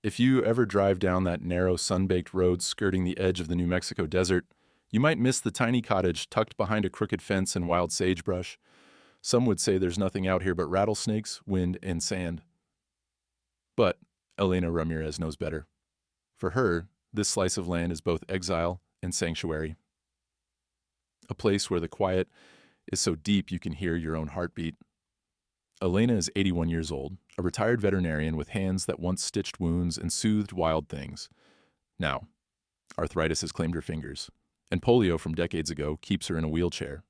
If you ever drive down that narrow, sun-baked road skirting the edge of the New Mexico desert, you might miss the tiny cottage tucked behind a crooked fence and wild sagebrush. Some would say there's nothing out here but rattlesnakes, wind, and sand. But Elena Ramirez knows better. For her, this slice of land is both exile and sanctuary. A place where the quiet is so deep you can hear your own heartbeat. Elena is 81 years old, a retired veterinarian with hands that once stitched wounds and soothed wild things. Now, arthritis has claimed her fingers, and polio from decades ago keeps her in a wheelchair.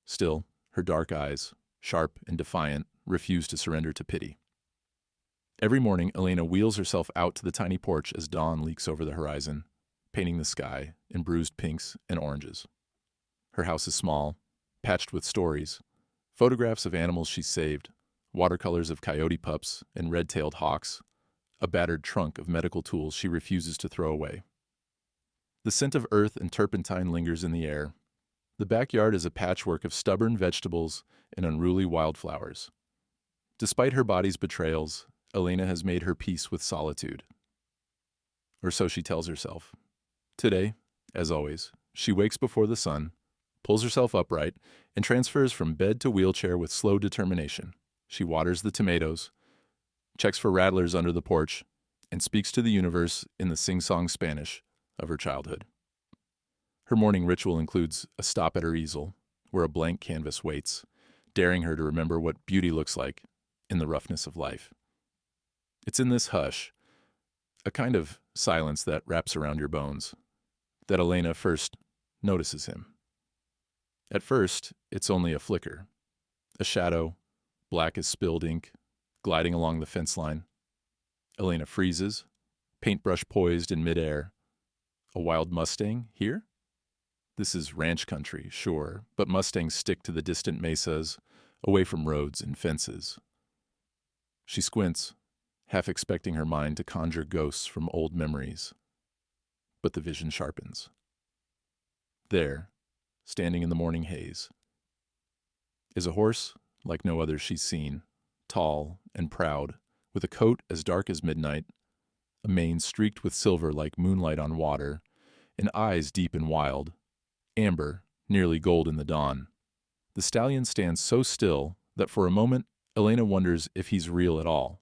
Still, her dark eyes, sharp and defiant, refuse to surrender to pity. Every morning, Elena wheels herself out to the tiny porch as dawn leaks over the horizon, painting the sky in bruised pinks and oranges. Her house is small, patched with stories, photographs of animals she's saved, watercolors of coyote pups and red-tailed hawks, a battered trunk of medical tools she refuses to throw away. The scent of earth and turpentine lingers in the air. The backyard is a patchwork of stubborn vegetables and unruly wildflowers. Despite her body's betrayals, Elena has made her peace with solitude. Or so she tells herself. Today, as always, she wakes before the sun, pulls herself upright, and transfers from bed to wheelchair with slow determination. She waters the tomatoes, checks for rattlers under the porch, and speaks to the universe in the sing-song Spanish of her childhood. Her morning ritual includes a stop at her easel, where a blank canvas waits, daring her to remember what beauty looks like in the roughness of life. It's in this hush, a kind of silence that wraps around your bones, that Elena first notices him. At first, it's only a flicker, a shadow, black as spilled ink, gliding along the fence line. Elena freezes, paintbrush poised in midair. A wild Mustang here? This is ranch country, sure, but Mustangs stick to the distant mesas, away from roads and fences. She squints, half expecting her mind to conjure ghosts from old memories. But the vision sharpens. There, standing in the morning haze, is a horse like no other she's seen, tall and proud, with a coat as dark as midnight, a mane streaked with silver like moonlight on water, and eyes deep and wild, amber, nearly gold in the dawn. The stallion stands so still that for a moment Elena wonders if he's real at all.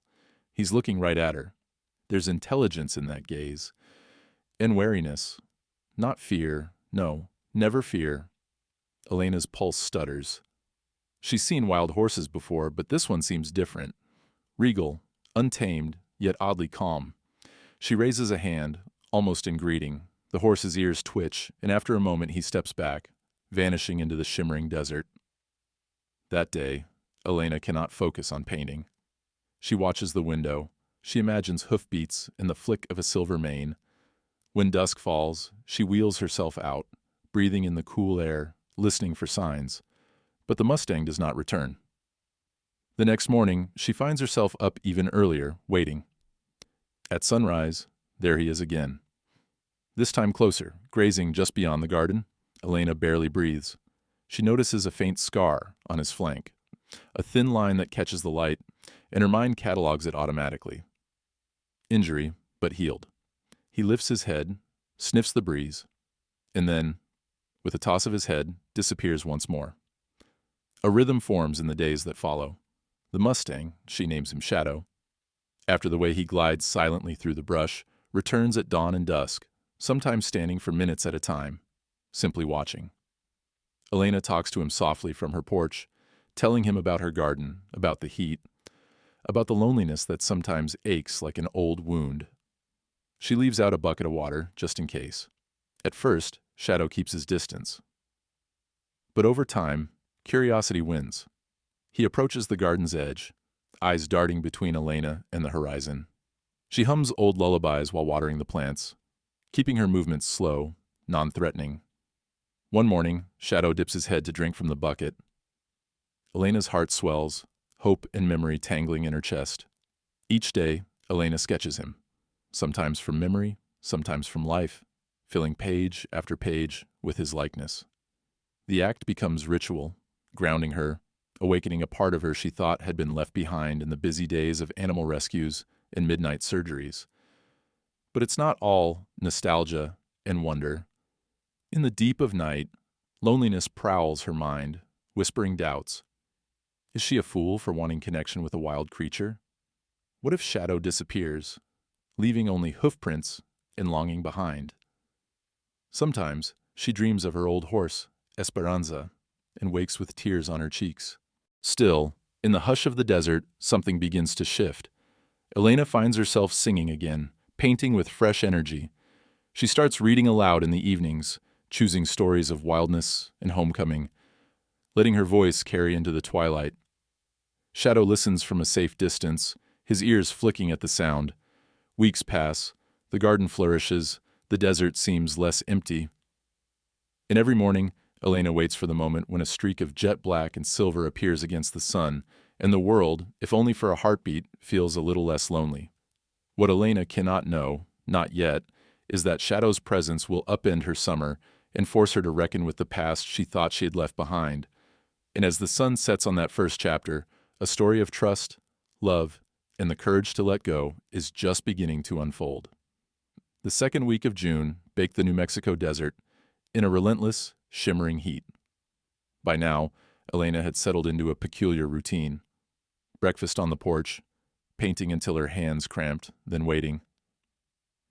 He's looking right at her. There's intelligence in that gaze, and wariness, not fear, no, never fear. Elena's pulse stutters. She's seen wild horses before, but this one seems different. Regal, untamed, yet oddly calm. She raises a hand, almost in greeting. The horse's ears twitch, and after a moment he steps back, vanishing into the shimmering desert. That day, Elena cannot focus on painting. She watches the window. She imagines hoofbeats and the flick of a silver mane. When dusk falls, she wheels herself out, breathing in the cool air, listening for signs. But the Mustang does not return. The next morning, she finds herself up even earlier, waiting. At sunrise, there he is again. This time closer, grazing just beyond the garden. Elena barely breathes. She notices a faint scar on his flank, a thin line that catches the light, and her mind catalogs it automatically. Injury, but healed. He lifts his head, sniffs the breeze, and then, with a toss of his head, disappears once more. A rhythm forms in the days that follow. The Mustang, she names him Shadow, after the way he glides silently through the brush, returns at dawn and dusk, sometimes standing for minutes at a time, simply watching. Elena talks to him softly from her porch, telling him about her garden, about the heat, about the loneliness that sometimes aches like an old wound. She leaves out a bucket of water, just in case. At first, Shadow keeps his distance. But over time, curiosity wins. He approaches the garden's edge, eyes darting between Elena and the horizon. She hums old lullabies while watering the plants, keeping her movements slow, non-threatening. One morning, Shadow dips his head to drink from the bucket. Elena's heart swells, hope and memory tangling in her chest. Each day, Elena sketches him, sometimes from memory, sometimes from life, filling page after page with his likeness. The act becomes ritual, grounding her, awakening a part of her she thought had been left behind in the busy days of animal rescues and midnight surgeries. But it's not all nostalgia and wonder. In the deep of night, loneliness prowls her mind, whispering doubts. Is she a fool for wanting connection with a wild creature? What if Shadow disappears, leaving only hoofprints and longing behind? Sometimes she dreams of her old horse, Esperanza, and wakes with tears on her cheeks. Still, in the hush of the desert, something begins to shift. Elena finds herself singing again, painting with fresh energy. She starts reading aloud in the evenings, choosing stories of wildness and homecoming, letting her voice carry into the twilight. Shadow listens from a safe distance, his ears flicking at the sound. Weeks pass, the garden flourishes, the desert seems less empty. And every morning, Elena waits for the moment when a streak of jet black and silver appears against the sun, and the world, if only for a heartbeat, feels a little less lonely. What Elena cannot know, not yet, is that Shadow's presence will upend her summer and force her to reckon with the past she thought she had left behind. And as the sun sets on that first chapter, a story of trust, love, and the courage to let go is just beginning to unfold. The second week of June baked the New Mexico desert in a relentless, shimmering heat. By now, Elena had settled into a peculiar routine. Breakfast on the porch, painting until her hands cramped, then waiting.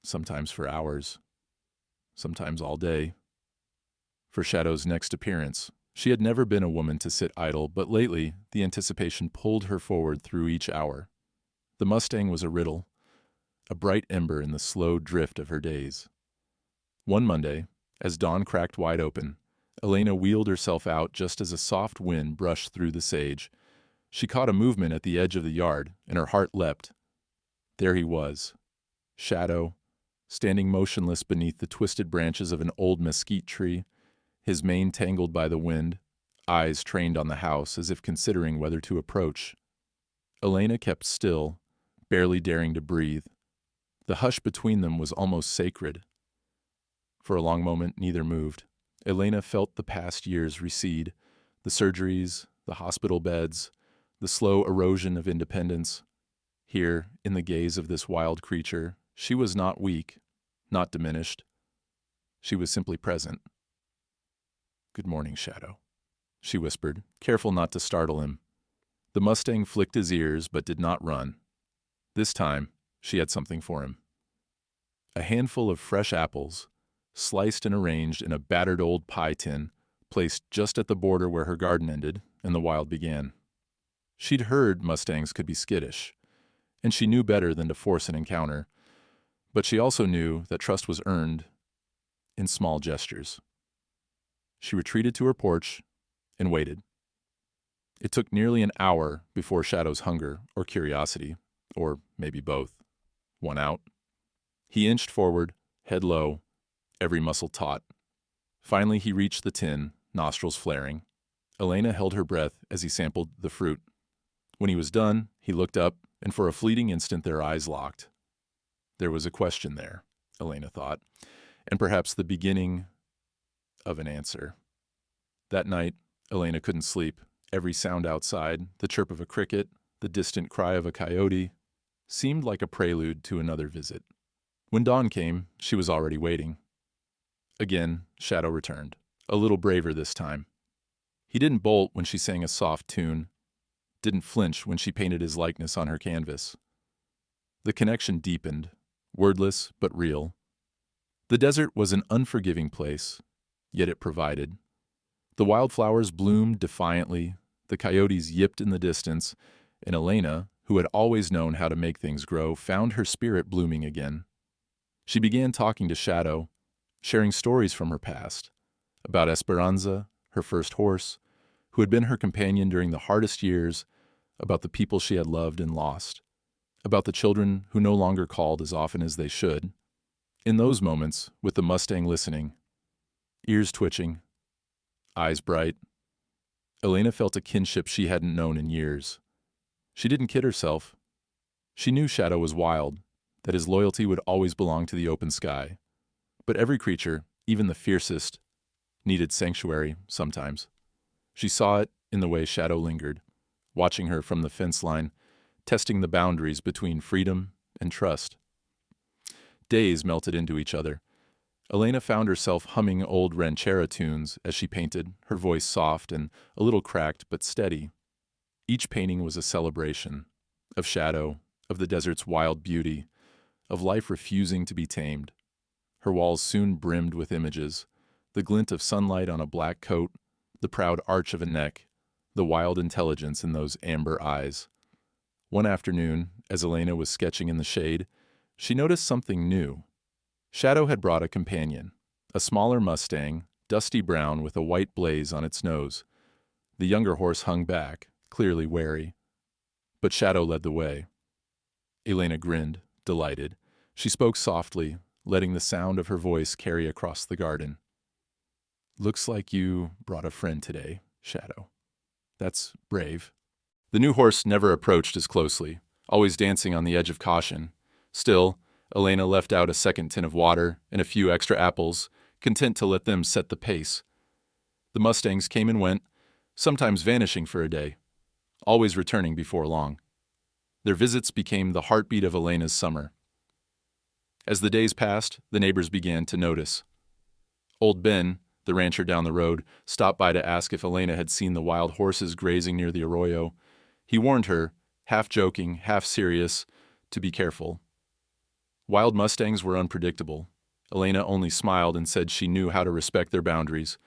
Sometimes for hours, sometimes all day. For Shadow's next appearance. She had never been a woman to sit idle, but lately the anticipation pulled her forward through each hour. The Mustang was a riddle, a bright ember in the slow drift of her days. One Monday, as dawn cracked wide open, Elena wheeled herself out just as a soft wind brushed through the sage. She caught a movement at the edge of the yard, and her heart leapt. There he was, Shadow, standing motionless beneath the twisted branches of an old mesquite tree, his mane tangled by the wind, eyes trained on the house as if considering whether to approach. Elena kept still, barely daring to breathe. The hush between them was almost sacred. For a long moment, neither moved. Elena felt the past years recede, the surgeries, the hospital beds, the slow erosion of independence. Here, in the gaze of this wild creature, she was not weak, not diminished. She was simply present. "Good morning, Shadow," she whispered, careful not to startle him. The Mustang flicked his ears but did not run. This time, she had something for him. A handful of fresh apples, sliced and arranged in a battered old pie tin, placed just at the border where her garden ended and the wild began. She'd heard Mustangs could be skittish, and she knew better than to force an encounter, but she also knew that trust was earned in small gestures. She retreated to her porch and waited. It took nearly an hour before Shadow's hunger or curiosity, or maybe both, won out. He inched forward, head low, every muscle taut. Finally he reached the tin, nostrils flaring. Elena held her breath as he sampled the fruit. When he was done, he looked up, and for a fleeting instant their eyes locked. There was a question there, Elena thought, and perhaps the beginning of an answer. That night, Elena couldn't sleep. Every sound outside, the chirp of a cricket, the distant cry of a coyote, seemed like a prelude to another visit. When dawn came, she was already waiting. Again, Shadow returned, a little braver this time. He didn't bolt when she sang a soft tune, didn't flinch when she painted his likeness on her canvas. The connection deepened, wordless but real. The desert was an unforgiving place, yet it provided. The wildflowers bloomed defiantly, the coyotes yipped in the distance, and Elena, who had always known how to make things grow, found her spirit blooming again. She began talking to Shadow, sharing stories from her past, about Esperanza, her first horse, who had been her companion during the hardest years, about the people she had loved and lost, about the children who no longer called as often as they should. In those moments, with the Mustang listening, ears twitching, eyes bright, Elena felt a kinship she hadn't known in years. She didn't kid herself. She knew Shadow was wild, that his loyalty would always belong to the open sky. But every creature, even the fiercest, needed sanctuary sometimes. She saw it in the way Shadow lingered, watching her from the fence line, testing the boundaries between freedom and trust. Days melted into each other. Elena found herself humming old ranchera tunes as she painted, her voice soft and a little cracked but steady. Each painting was a celebration of shadow, of the desert's wild beauty, of life refusing to be tamed. Her walls soon brimmed with images, the glint of sunlight on a black coat, the proud arch of a neck, the wild intelligence in those amber eyes. One afternoon, as Elena was sketching in the shade, she noticed something new. Shadow had brought a companion, a smaller Mustang, dusty brown with a white blaze on its nose. The younger horse hung back, clearly wary. But Shadow led the way. Elena grinned, delighted. She spoke softly, letting the sound of her voice carry across the garden. "Looks like you brought a friend today, Shadow. That's brave." The new horse never approached as closely, always dancing on the edge of caution. Still, Elena left out a second tin of water and a few extra apples, content to let them set the pace. The Mustangs came and went, sometimes vanishing for a day, always returning before long. Their visits became the heartbeat of Elena's summer. As the days passed, the neighbors began to notice. Old Ben, the rancher down the road, stopped by to ask if Elena had seen the wild horses grazing near the arroyo. He warned her, half joking, half serious, to be careful. Wild Mustangs were unpredictable. Elena only smiled and said she knew how to respect their boundaries.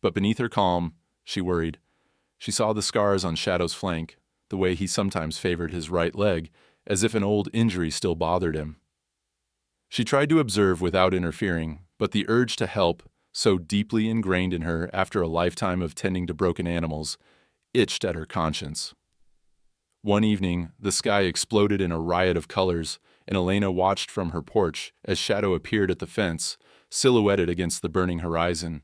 But beneath her calm, she worried. She saw the scars on Shadow's flank, the way he sometimes favored his right leg, as if an old injury still bothered him. She tried to observe without interfering, but the urge to help, so deeply ingrained in her after a lifetime of tending to broken animals, itched at her conscience. One evening, the sky exploded in a riot of colors, and Elena watched from her porch as Shadow appeared at the fence, silhouetted against the burning horizon.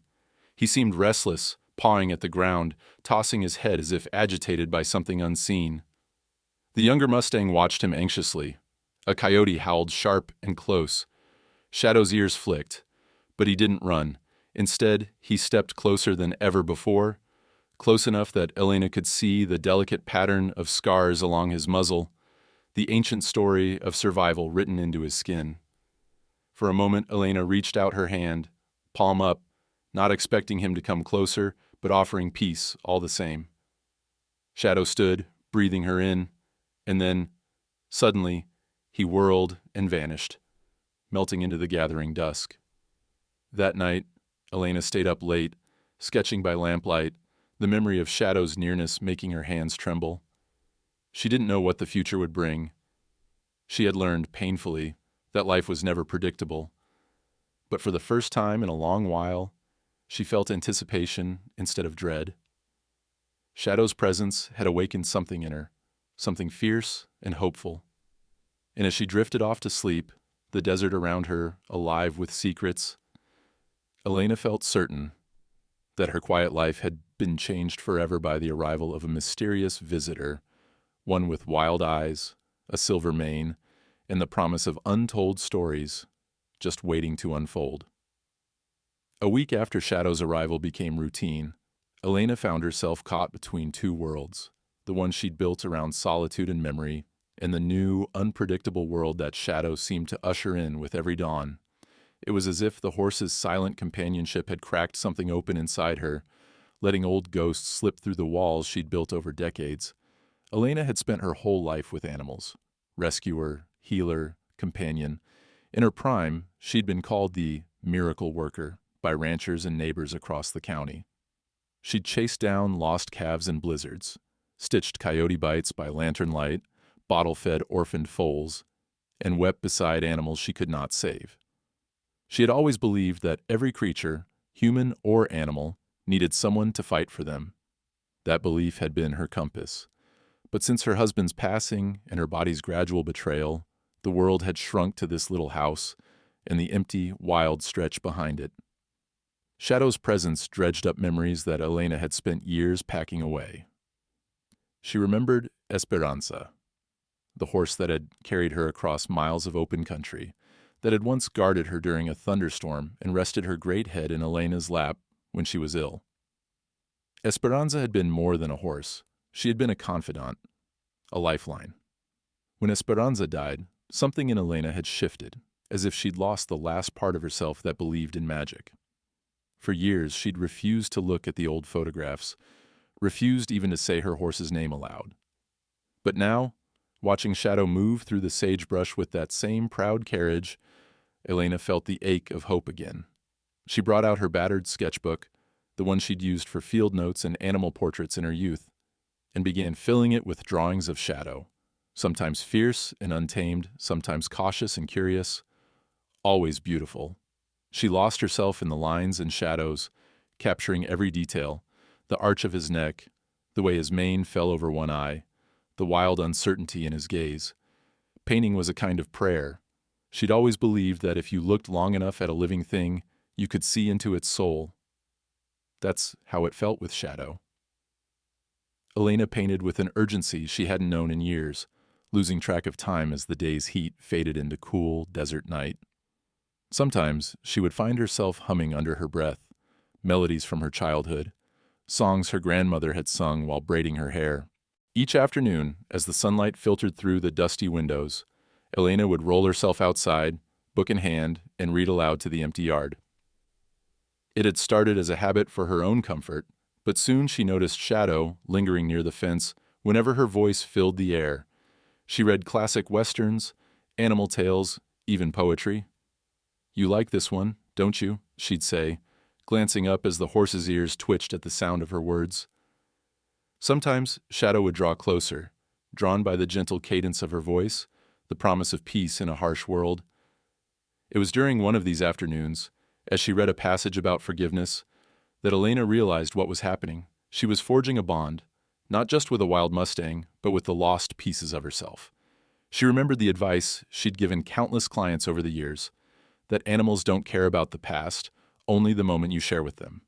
He seemed restless, pawing at the ground, tossing his head as if agitated by something unseen. The younger Mustang watched him anxiously. A coyote howled sharp and close. Shadow's ears flicked, but he didn't run. Instead, he stepped closer than ever before, close enough that Elena could see the delicate pattern of scars along his muzzle, the ancient story of survival written into his skin. For a moment, Elena reached out her hand, palm up, not expecting him to come closer, but offering peace all the same. Shadow stood, breathing her in, and then, suddenly, he whirled and vanished, melting into the gathering dusk. That night, Elena stayed up late, sketching by lamplight, the memory of Shadow's nearness making her hands tremble. She didn't know what the future would bring. She had learned, painfully, that life was never predictable. But for the first time in a long while, she felt anticipation instead of dread. Shadow's presence had awakened something in her, something fierce and hopeful. And as she drifted off to sleep, the desert around her alive with secrets, Elena felt certain that her quiet life had been changed forever by the arrival of a mysterious visitor, one with wild eyes, a silver mane, and the promise of untold stories just waiting to unfold. A week after Shadow's arrival became routine, Elena found herself caught between two worlds, the one she'd built around solitude and memory, and the new, unpredictable world that Shadow seemed to usher in with every dawn. It was as if the horse's silent companionship had cracked something open inside her, letting old ghosts slip through the walls she'd built over decades. Elena had spent her whole life with animals, rescuer, healer, companion. In her prime, she'd been called the miracle worker by ranchers and neighbors across the county. She'd chased down lost calves in blizzards, stitched coyote bites by lantern light, bottle-fed orphaned foals, and wept beside animals she could not save. She had always believed that every creature, human or animal, needed someone to fight for them. That belief had been her compass. But since her husband's passing and her body's gradual betrayal, the world had shrunk to this little house and the empty, wild stretch behind it. Shadow's presence dredged up memories that Elena had spent years packing away. She remembered Esperanza, the horse that had carried her across miles of open country, that had once guarded her during a thunderstorm and rested her great head in Elena's lap when she was ill. Esperanza had been more than a horse. She had been a confidant, a lifeline. When Esperanza died, something in Elena had shifted. as if she'd lost the last part of herself that believed in magic. For years, she'd refused to look at the old photographs, refused even to say her horse's name aloud. But now, watching Shadow move through the sagebrush with that same proud carriage, Elena felt the ache of hope again. She brought out her battered sketchbook, the one she'd used for field notes and animal portraits in her youth, and began filling it with drawings of Shadow, sometimes fierce and untamed, sometimes cautious and curious, always beautiful. She lost herself in the lines and shadows, capturing every detail, the arch of his neck, the way his mane fell over one eye, the wild uncertainty in his gaze. Painting was a kind of prayer. She'd always believed that if you looked long enough at a living thing, you could see into its soul. That's how it felt with Shadow. Elena painted with an urgency she hadn't known in years, losing track of time as the day's heat faded into cool, desert night. Sometimes she would find herself humming under her breath, melodies from her childhood, songs her grandmother had sung while braiding her hair. Each afternoon, as the sunlight filtered through the dusty windows, Elena would roll herself outside, book in hand, and read aloud to the empty yard. It had started as a habit for her own comfort, but soon she noticed Shadow lingering near the fence whenever her voice filled the air. She read classic westerns, animal tales, even poetry. "You like this one, don't you?" she'd say, glancing up as the horse's ears twitched at the sound of her words. Sometimes Shadow would draw closer, drawn by the gentle cadence of her voice, the promise of peace in a harsh world. It was during one of these afternoons, as she read a passage about forgiveness, that Elena realized what was happening. She was forging a bond, not just with a wild Mustang, but with the lost pieces of herself. She remembered the advice she'd given countless clients over the years, that animals don't care about the past, only the moment you share with them.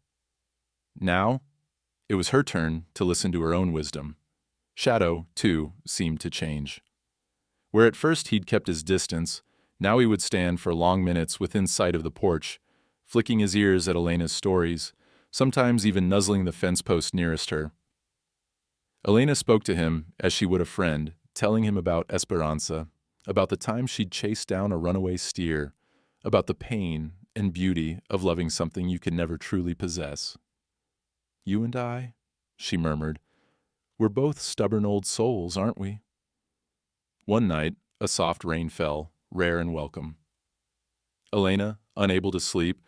Now, it was her turn to listen to her own wisdom. Shadow, too, seemed to change. Where at first he'd kept his distance, now he would stand for long minutes within sight of the porch, flicking his ears at Elena's stories, sometimes even nuzzling the fence post nearest her. Elena spoke to him as she would a friend, telling him about Esperanza, about the time she'd chased down a runaway steer, about the pain and beauty of loving something you can never truly possess. "You and I," she murmured, "we're both stubborn old souls, aren't we?" One night, a soft rain fell, rare and welcome. Elena, unable to sleep,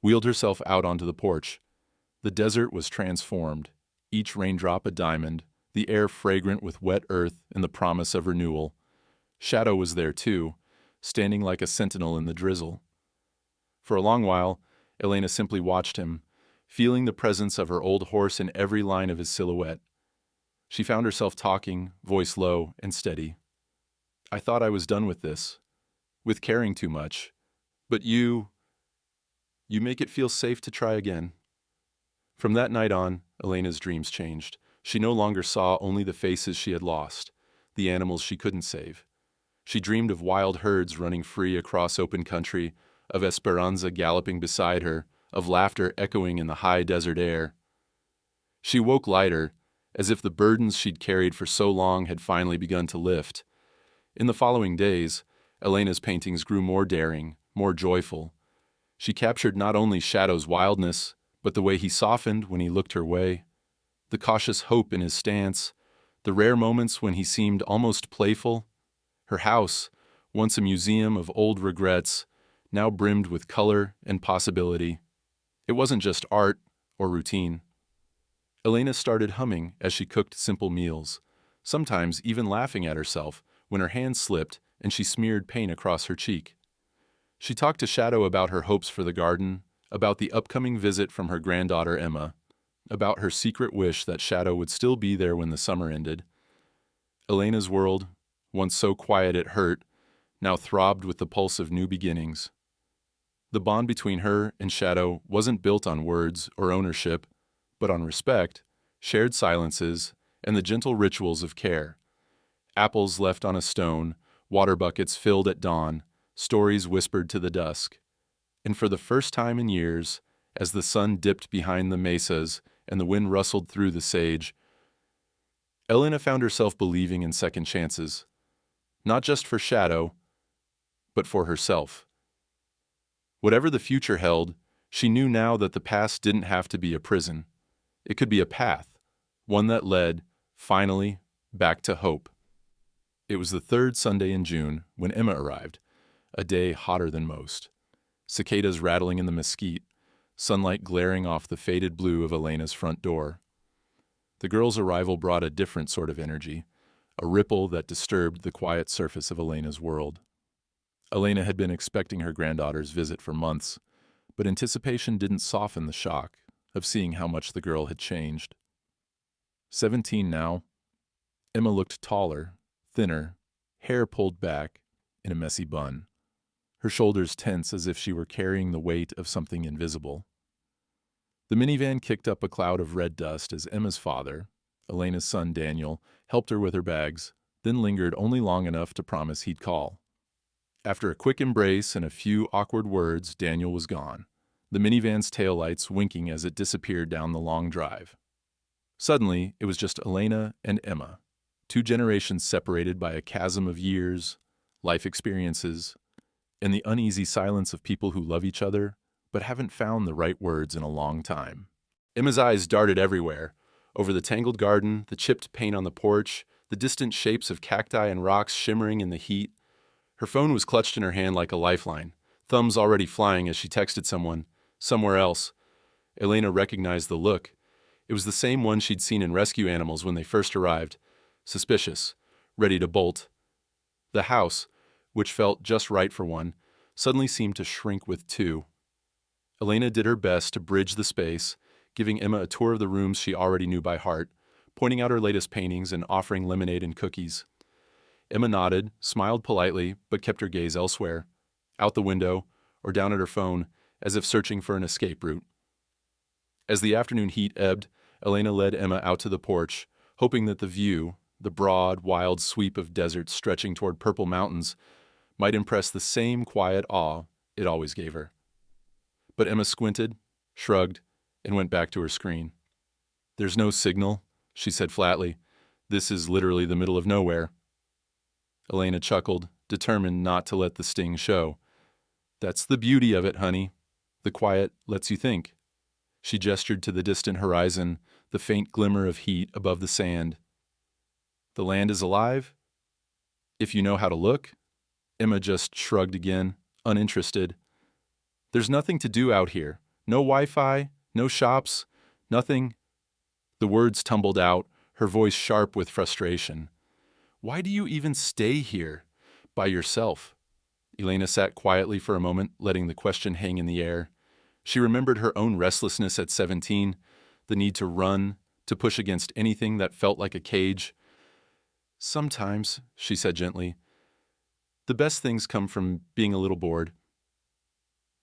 wheeled herself out onto the porch. The desert was transformed, each raindrop a diamond, the air fragrant with wet earth and the promise of renewal. Shadow was there too, standing like a sentinel in the drizzle. For a long while, Elena simply watched him, feeling the presence of her old horse in every line of his silhouette. She found herself talking, voice low and steady. "I thought I was done with this, with caring too much, but you make it feel safe to try again." From that night on, Elena's dreams changed. She no longer saw only the faces she had lost, the animals she couldn't save. She dreamed of wild herds running free across open country, of Esperanza galloping beside her, of laughter echoing in the high desert air. She woke lighter, as if the burdens she'd carried for so long had finally begun to lift. In the following days, Elena's paintings grew more daring, more joyful. She captured not only Shadow's wildness, but the way he softened when he looked her way, the cautious hope in his stance, the rare moments when he seemed almost playful. Her house, once a museum of old regrets, now brimmed with color and possibility. It wasn't just art or routine. Elena started humming as she cooked simple meals, sometimes even laughing at herself when her hand slipped and she smeared paint across her cheek. She talked to Shadow about her hopes for the garden, about the upcoming visit from her granddaughter Emma, about her secret wish that Shadow would still be there when the summer ended. Elena's world, once so quiet it hurt, now throbbed with the pulse of new beginnings. The bond between her and Shadow wasn't built on words or ownership, but on respect, shared silences, and the gentle rituals of care. Apples left on a stone, water buckets filled at dawn, stories whispered to the dusk. And for the first time in years, as the sun dipped behind the mesas and the wind rustled through the sage, Elena found herself believing in second chances, not just for Shadow, but for herself. Whatever the future held, she knew now that the past didn't have to be a prison. It could be a path, one that led, finally, back to hope. It was the third Sunday in June when Emma arrived, a day hotter than most. Cicadas rattling in the mesquite, sunlight glaring off the faded blue of Elena's front door. The girl's arrival brought a different sort of energy, a ripple that disturbed the quiet surface of Elena's world. Elena had been expecting her granddaughter's visit for months, but anticipation didn't soften the shock of seeing how much the girl had changed. 17 now, Emma looked taller, thinner, hair pulled back in a messy bun, her shoulders tense as if she were carrying the weight of something invisible. The minivan kicked up a cloud of red dust as Emma's father, Elena's son Daniel, helped her with her bags, then lingered only long enough to promise he'd call. After a quick embrace and a few awkward words, Daniel was gone, the minivan's taillights winking as it disappeared down the long drive. Suddenly, it was just Elena and Emma, two generations separated by a chasm of years, life experiences, and the uneasy silence of people who love each other but haven't found the right words in a long time. Emma's eyes darted everywhere, over the tangled garden, the chipped paint on the porch, the distant shapes of cacti and rocks shimmering in the heat. Her phone was clutched in her hand like a lifeline, thumbs already flying as she texted someone, somewhere else. Elena recognized the look. It was the same one she'd seen in Rescue Animals when they first arrived, suspicious, ready to bolt. The house, which felt just right for one, suddenly seemed to shrink with two. Elena did her best to bridge the space, giving Emma a tour of the rooms she already knew by heart, pointing out her latest paintings and offering lemonade and cookies. Emma nodded, smiled politely, but kept her gaze elsewhere, out the window or down at her phone, as if searching for an escape route. As the afternoon heat ebbed, Elena led Emma out to the porch, hoping that the view, the broad, wild sweep of desert stretching toward purple mountains, might impress the same quiet awe it always gave her. But Emma squinted, shrugged, and went back to her screen. "There's no signal," she said flatly. "This is literally the middle of nowhere." Elena chuckled, determined not to let the sting show. "That's the beauty of it, honey. The quiet lets you think." She gestured to the distant horizon, the faint glimmer of heat above the sand. "The land is alive? If you know how to look?" Emma just shrugged again, uninterested. "There's nothing to do out here. No Wi-Fi, no shops, nothing." The words tumbled out, her voice sharp with frustration. "Why do you even stay here? By yourself?" Elena sat quietly for a moment, letting the question hang in the air. She remembered her own restlessness at 17, the need to run, to push against anything that felt like a cage. "Sometimes," she said gently, "the best things come from being a little bored."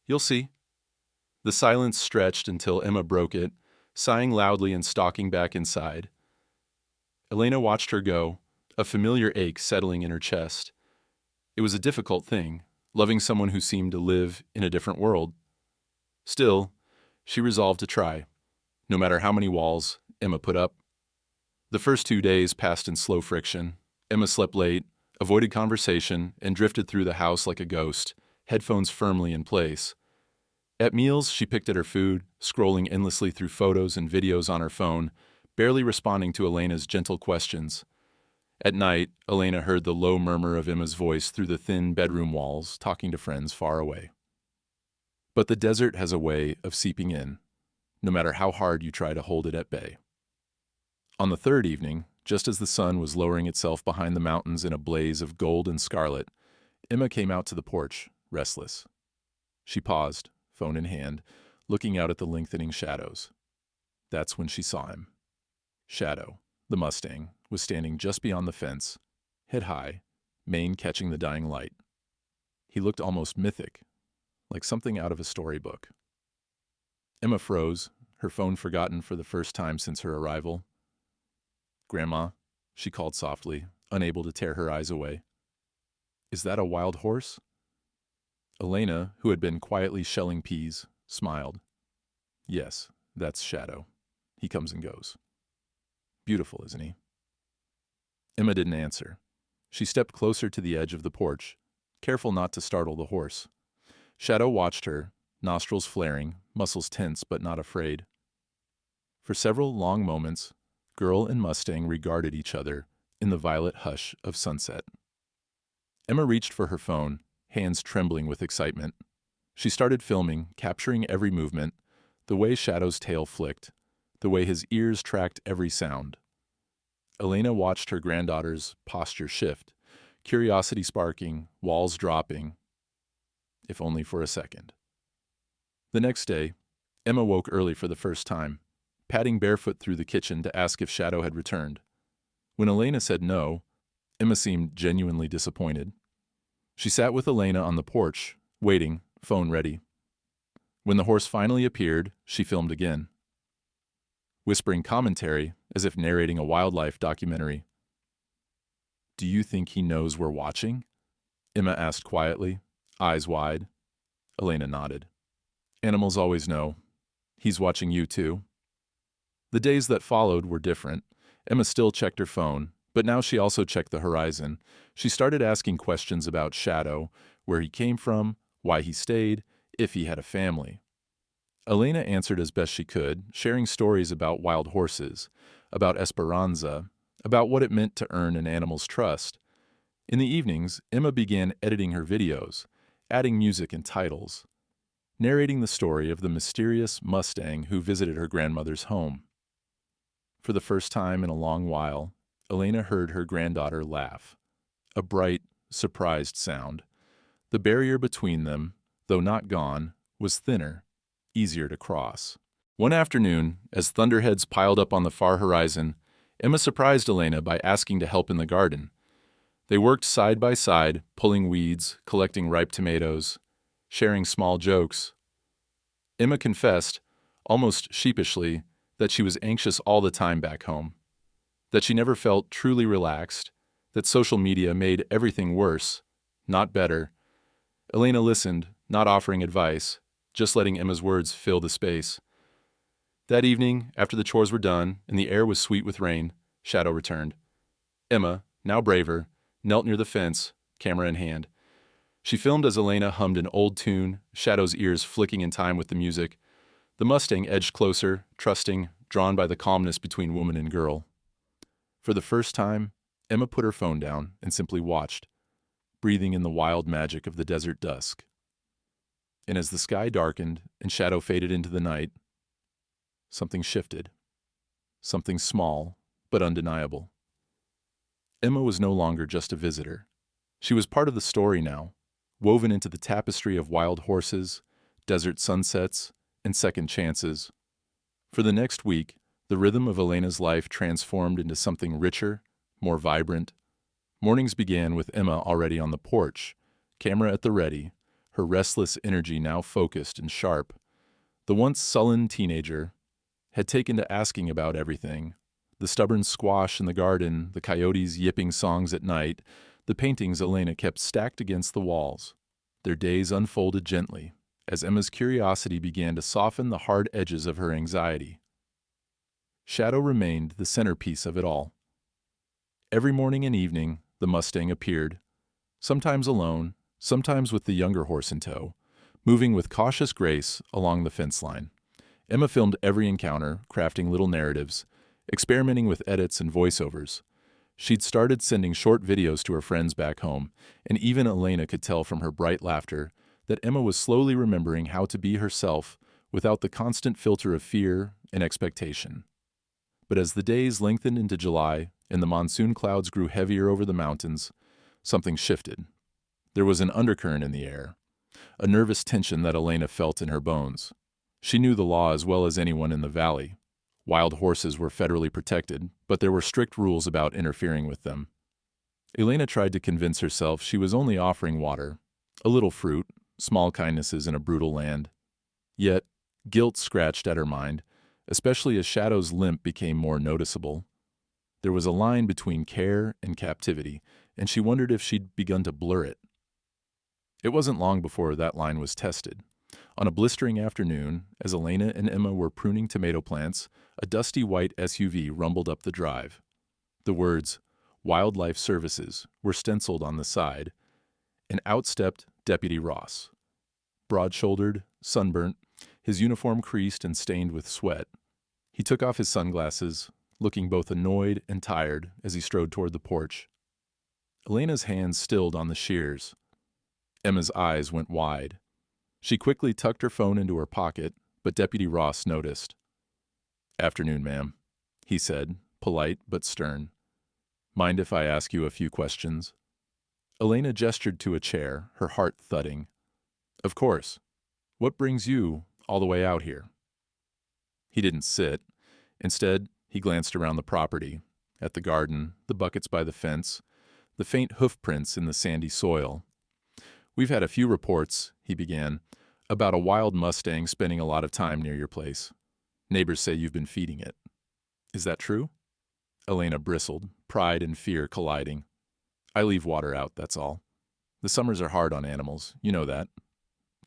"You'll see." The silence stretched until Emma broke it, sighing loudly and stalking back inside. Elena watched her go, a familiar ache settling in her chest. It was a difficult thing, loving someone who seemed to live in a different world. Still, she resolved to try, no matter how many walls Emma put up. The first 2 days passed in slow friction. Emma slept late, avoided conversation, and drifted through the house like a ghost, headphones firmly in place. At meals, she picked at her food, scrolling endlessly through photos and videos on her phone, barely responding to Elena's gentle questions. At night, Elena heard the low murmur of Emma's voice through the thin bedroom walls, talking to friends far away. But the desert has a way of seeping in, no matter how hard you try to hold it at bay. On the third evening, just as the sun was lowering itself behind the mountains in a blaze of gold and scarlet, Emma came out to the porch, restless. She paused, phone in hand, looking out at the lengthening shadows. That's when she saw him. Shadow, the Mustang, was standing just beyond the fence, head high, mane catching the dying light. He looked almost mythic, like something out of a storybook. Emma froze, her phone forgotten for the first time since her arrival. "Grandma," she called softly, unable to tear her eyes away. "Is that a wild horse?" Elena, who had been quietly shelling peas, smiled. "Yes, that's Shadow. He comes and goes. Beautiful, isn't he?" Emma didn't answer. She stepped closer to the edge of the porch, careful not to startle the horse. Shadow watched her, nostrils flaring, muscles tense but not afraid. For several long moments, girl and Mustang regarded each other in the violet hush of sunset. Emma reached for her phone, hands trembling with excitement. She started filming, capturing every movement, the way Shadow's tail flicked, the way his ears tracked every sound. Elena watched her granddaughter's posture shift, curiosity sparking, walls dropping, if only for a second. The next day, Emma woke early for the first time, padding barefoot through the kitchen to ask if Shadow had returned. When Elena said no, Emma seemed genuinely disappointed. She sat with Elena on the porch, waiting, phone ready. When the horse finally appeared, she filmed again, whispering commentary as if narrating a wildlife documentary. "Do you think he knows we're watching?" Emma asked quietly, eyes wide. Elena nodded. "Animals always know. He's watching you too." The days that followed were different. Emma still checked her phone, but now she also checked the horizon. She started asking questions about Shadow, where he came from, why he stayed, if he had a family. Elena answered as best she could, sharing stories about wild horses, about Esperanza, about what it meant to earn an animal's trust. In the evenings, Emma began editing her videos, adding music and titles, narrating the story of the mysterious Mustang who visited her grandmother's home. For the first time in a long while, Elena heard her granddaughter laugh, a bright, surprised sound. The barrier between them, though not gone, was thinner, easier to cross. One afternoon, as thunderheads piled up on the far horizon, Emma surprised Elena by asking to help in the garden. They worked side by side, pulling weeds, collecting ripe tomatoes, sharing small jokes. Emma confessed, almost sheepishly, that she was anxious all the time back home, that she never felt truly relaxed, that social media made everything worse, not better. Elena listened, not offering advice, just letting Emma's words fill the space. That evening, after the chores were done and the air was sweet with rain, Shadow returned. Emma, now braver, knelt near the fence, camera in hand. She filmed as Elena hummed an old tune, Shadow's ears flicking in time with the music. The Mustang edged closer, trusting, drawn by the calmness between woman and girl. For the first time, Emma put her phone down and simply watched, breathing in the wild magic of the desert dusk. And as the sky darkened and Shadow faded into the night, something shifted. Something small, but undeniable. Emma was no longer just a visitor. She was part of the story now, woven into the tapestry of wild horses, desert sunsets, and second chances. For the next week, the rhythm of Elena's life transformed into something richer, more vibrant. Mornings began with Emma already on the porch, camera at the ready, her restless energy now focused and sharp. The once sullen teenager had taken to asking about everything. The stubborn squash in the garden, the coyotes yipping songs at night, the paintings Elena kept stacked against the walls. Their days unfolded gently, as Emma's curiosity began to soften the hard edges of her anxiety. Shadow remained the centerpiece of it all. Every morning and evening, the Mustang appeared, sometimes alone, sometimes with the younger horse in tow, moving with cautious grace along the fence line. Emma filmed every encounter, crafting little narratives, experimenting with edits and voiceovers. She'd started sending short videos to her friends back home, and even Elena could tell from her bright laughter that Emma was slowly remembering how to be herself without the constant filter of fear and expectation. But as the days lengthened into July and the monsoon clouds grew heavier over the mountains, something shifted. There was an undercurrent in the air, a nervous tension that Elena felt in her bones. She knew the law as well as anyone in the valley. Wild horses were federally protected, but there were strict rules about interfering with them. Elena tried to convince herself she was only offering water, a little fruit, small kindnesses in a brutal land. Yet, guilt scratched at her mind, especially as Shadow's limp became more noticeable. There was a line between care and captivity, and she wondered if she'd begun to blur it. It wasn't long before that line was tested. On a blistering afternoon, as Elena and Emma were pruning tomato plants, a dusty white SUV rumbled up the drive. The words, "Wildlife Services," were stenciled on the side, and out stepped Deputy Ross. broad-shouldered, sunburnt, his uniform creased and stained with sweat. He took off his sunglasses, looking both annoyed and tired as he strode toward the porch. Elena's hands stilled on the shears. Emma's eyes went wide. She quickly tucked her phone into her pocket, but Deputy Ross noticed. "Afternoon, ma'am," he said, polite but stern. "Mind if I ask you a few questions?" Elena gestured to a chair, her heart thudding. "Of course. What brings you all the way out here?" He didn't sit. Instead, he glanced around the property, at the garden, the buckets by the fence, the faint hoof prints in the sandy soil. "We've had a few reports," he began, "about a wild Mustang spending a lot of time near your place. Neighbors say you've been feeding it. Is that true?" Elena bristled, pride and fear colliding. "I leave water out, that's all. The summers are hard on animals, you know that."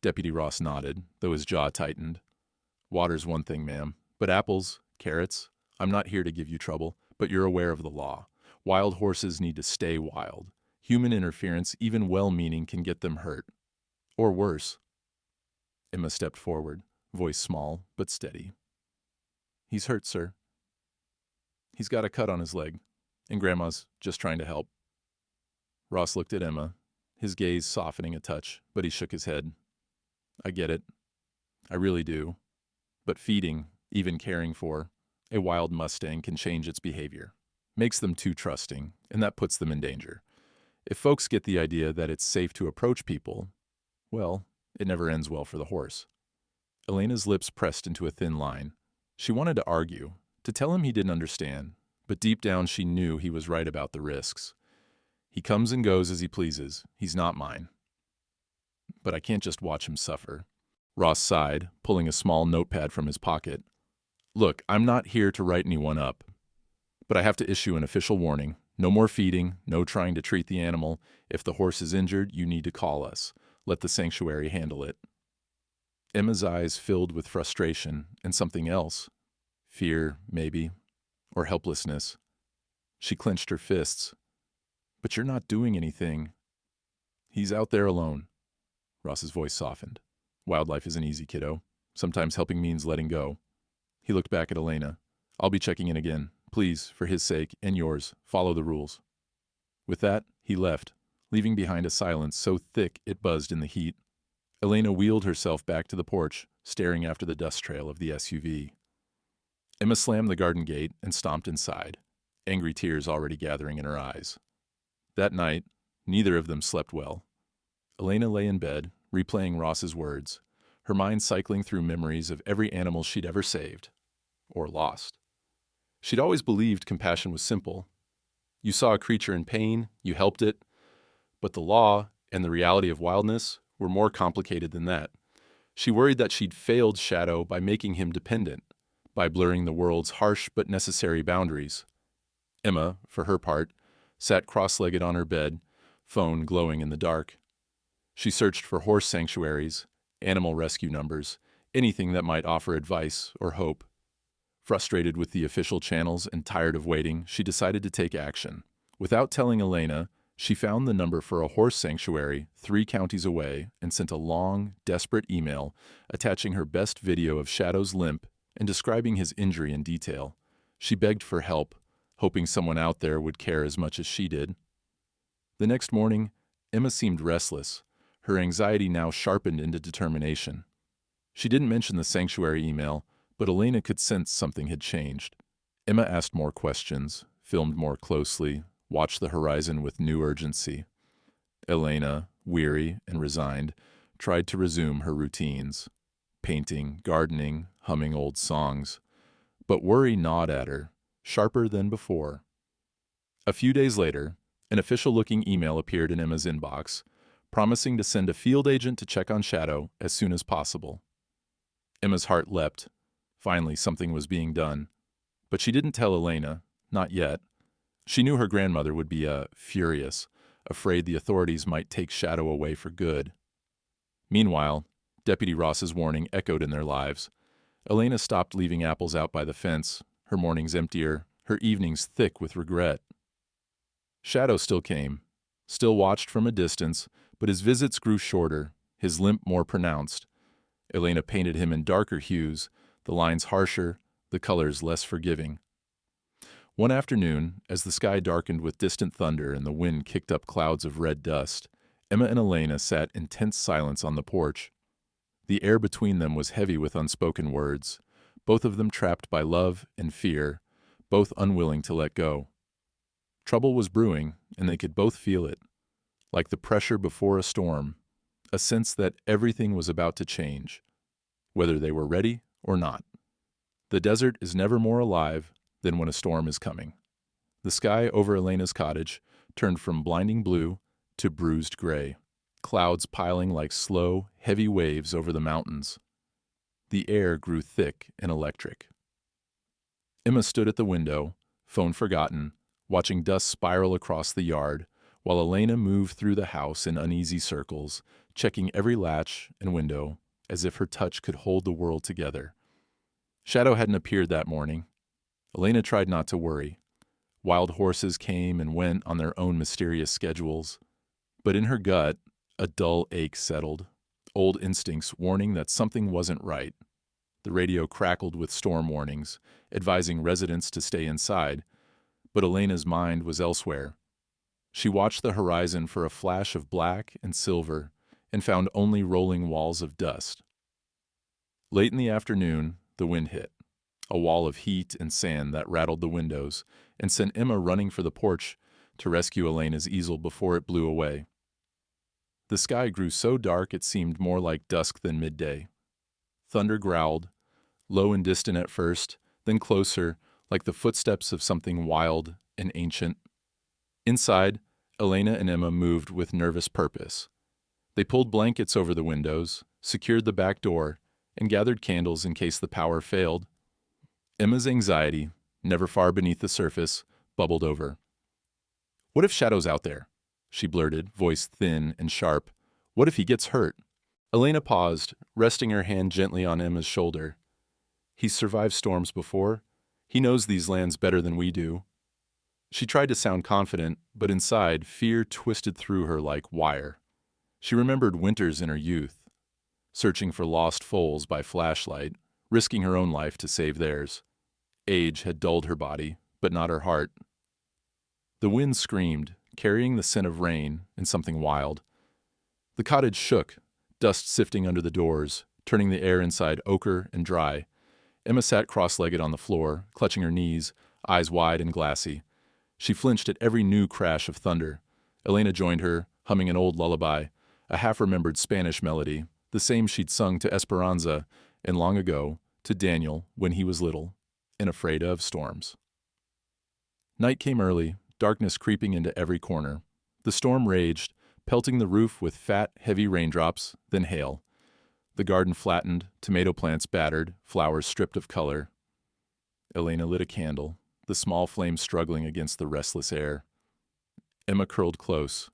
Deputy Ross nodded, though his jaw tightened. "Water's one thing, ma'am, but apples, carrots, I'm not here to give you trouble, but you're aware of the law. Wild horses need to stay wild. Human interference, even well-meaning, can get them hurt. Or worse." Emma stepped forward, voice small but steady. "He's hurt, sir. He's got a cut on his leg, and Grandma's just trying to help." Ross looked at Emma, his gaze softening a touch, but he shook his head. "I get it. I really do. But feeding, even caring for, a wild Mustang can change its behavior. Makes them too trusting, and that puts them in danger. If folks get the idea that it's safe to approach people, well, it never ends well for the horse." Elena's lips pressed into a thin line. She wanted to argue, to tell him he didn't understand, but deep down she knew he was right about the risks. "He comes and goes as he pleases. He's not mine. But I can't just watch him suffer." Ross sighed, pulling a small notepad from his pocket. "Look, I'm not here to write anyone up, but I have to issue an official warning. No more feeding, no trying to treat the animal. If the horse is injured, you need to call us. Let the sanctuary handle it." Emma's eyes filled with frustration and something else. Fear, maybe, or helplessness. She clenched her fists. "But you're not doing anything." "He's out there alone." Ross's voice softened. "Wildlife isn't easy, kiddo. Sometimes helping means letting go." He looked back at Elena. "I'll be checking in again. Please, for his sake and yours, follow the rules." With that, he left, leaving behind a silence so thick it buzzed in the heat. Elena wheeled herself back to the porch, staring after the dust trail of the SUV. Emma slammed the garden gate and stomped inside, angry tears already gathering in her eyes. That night, neither of them slept well. Elena lay in bed, replaying Ross's words, her mind cycling through memories of every animal she'd ever saved, or lost. She'd always believed compassion was simple. You saw a creature in pain, you helped it, but the law and the reality of wildness were more complicated than that. She worried that she'd failed Shadow by making him dependent, by blurring the world's harsh but necessary boundaries. Emma, for her part, sat cross-legged on her bed, phone glowing in the dark. She searched for horse sanctuaries, animal rescue numbers, anything that might offer advice or hope. Frustrated with the official channels and tired of waiting, she decided to take action. Without telling Elena, she found the number for a horse sanctuary 3 counties away and sent a long, desperate email attaching her best video of Shadow's limp and describing his injury in detail. She begged for help, hoping someone out there would care as much as she did. The next morning, Emma seemed restless, her anxiety now sharpened into determination. She didn't mention the sanctuary email, but Elena could sense something had changed. Emma asked more questions, filmed more closely, watched the horizon with new urgency. Elena, weary and resigned, tried to resume her routines, painting, gardening, humming old songs. But worry gnawed at her, sharper than before. A few days later, an official-looking email appeared in Emma's inbox, promising to send a field agent to check on Shadow as soon as possible. Emma's heart leapt. Finally, something was being done. But she didn't tell Elena, not yet. She knew her grandmother would be furious, afraid the authorities might take Shadow away for good. Meanwhile, Deputy Ross's warning echoed in their lives. Elena stopped leaving apples out by the fence, her mornings emptier, her evenings thick with regret. Shadow still came, still watched from a distance, but his visits grew shorter, his limp more pronounced. Elena painted him in darker hues, the lines harsher, the colors less forgiving. One afternoon, as the sky darkened with distant thunder and the wind kicked up clouds of red dust, Emma and Elena sat in tense silence on the porch. The air between them was heavy with unspoken words, both of them trapped by love and fear, both unwilling to let go. Trouble was brewing, and they could both feel it, like the pressure before a storm, a sense that everything was about to change, whether they were ready or not. The desert is never more alive than when a storm is coming. The sky over Elena's cottage turned from blinding blue to bruised gray, clouds piling like slow, heavy waves over the mountains. The air grew thick and electric. Emma stood at the window, phone forgotten, watching dust spiral across the yard, while Elena moved through the house in uneasy circles, checking every latch and window as if her touch could hold the world together. Shadow hadn't appeared that morning. Elena tried not to worry. Wild horses came and went on their own mysterious schedules. But in her gut, a dull ache settled, old instincts warning that something wasn't right. The radio crackled with storm warnings, advising residents to stay inside, but Elena's mind was elsewhere. She watched the horizon for a flash of black and silver and found only rolling walls of dust. Late in the afternoon, the wind hit, a wall of heat and sand that rattled the windows and sent Emma running for the porch to rescue Elena's easel before it blew away. The sky grew so dark it seemed more like dusk than midday. Thunder growled, low and distant at first, then closer, like the footsteps of something wild and ancient. Inside, Elena and Emma moved with nervous purpose. They pulled blankets over the windows, secured the back door, and gathered candles in case the power failed. Emma's anxiety, never far beneath the surface, bubbled over. "What if Shadow's out there?" she blurted, voice thin and sharp. "What if he gets hurt?" Elena paused, resting her hand gently on Emma's shoulder. "He's survived storms before. He knows these lands better than we do." She tried to sound confident, but inside, fear twisted through her like wire. She remembered winters in her youth, searching for lost foals by flashlight, risking her own life to save theirs. Age had dulled her body, but not her heart. The wind screamed, carrying the scent of rain and something wild. The cottage shook, dust sifting under the doors, turning the air inside ochre and dry. Emma sat cross-legged on the floor, clutching her knees, eyes wide and glassy. She flinched at every new crash of thunder. Elena joined her, humming an old lullaby, a half-remembered Spanish melody, the same she'd sung to Esperanza and long ago to Daniel when he was little and afraid of storms. Night came early, darkness creeping into every corner. The storm raged, pelting the roof with fat, heavy raindrops, then hail. The garden flattened, tomato plants battered, flowers stripped of color. Elena lit a candle, the small flame struggling against the restless air. Emma curled close,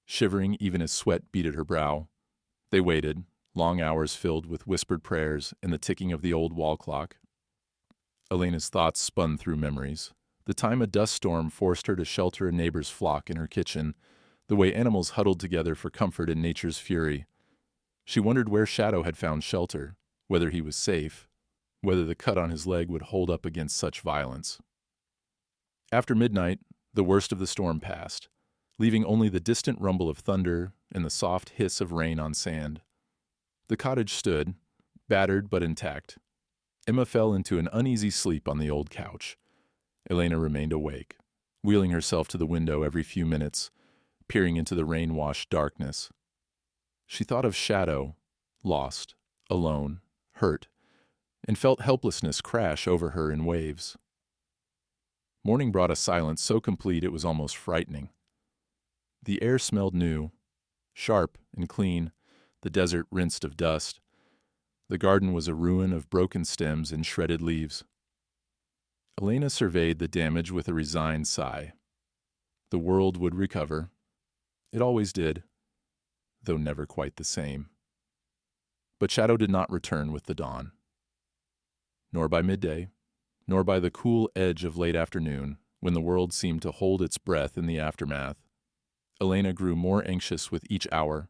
shivering even as sweat beaded her brow. They waited, long hours filled with whispered prayers and the ticking of the old wall clock. Elena's thoughts spun through memories. The time a dust storm forced her to shelter a neighbor's flock in her kitchen, the way animals huddled together for comfort in nature's fury. She wondered where Shadow had found shelter, whether he was safe, whether the cut on his leg would hold up against such violence. After midnight, the worst of the storm passed, leaving only the distant rumble of thunder and the soft hiss of rain on sand. The cottage stood, battered but intact. Emma fell into an uneasy sleep on the old couch. Elena remained awake, wheeling herself to the window every few minutes, peering into the rain-washed darkness. She thought of Shadow, lost, alone, hurt, and felt helplessness crash over her in waves. Morning brought a silence so complete it was almost frightening. The air smelled new, sharp and clean, the desert rinsed of dust. The garden was a ruin of broken stems and shredded leaves. Elena surveyed the damage with a resigned sigh. The world would recover. It always did, though never quite the same. But Shadow did not return with the dawn. Nor by midday, nor by the cool edge of late afternoon, when the world seemed to hold its breath in the aftermath. Elena grew more anxious with each hour.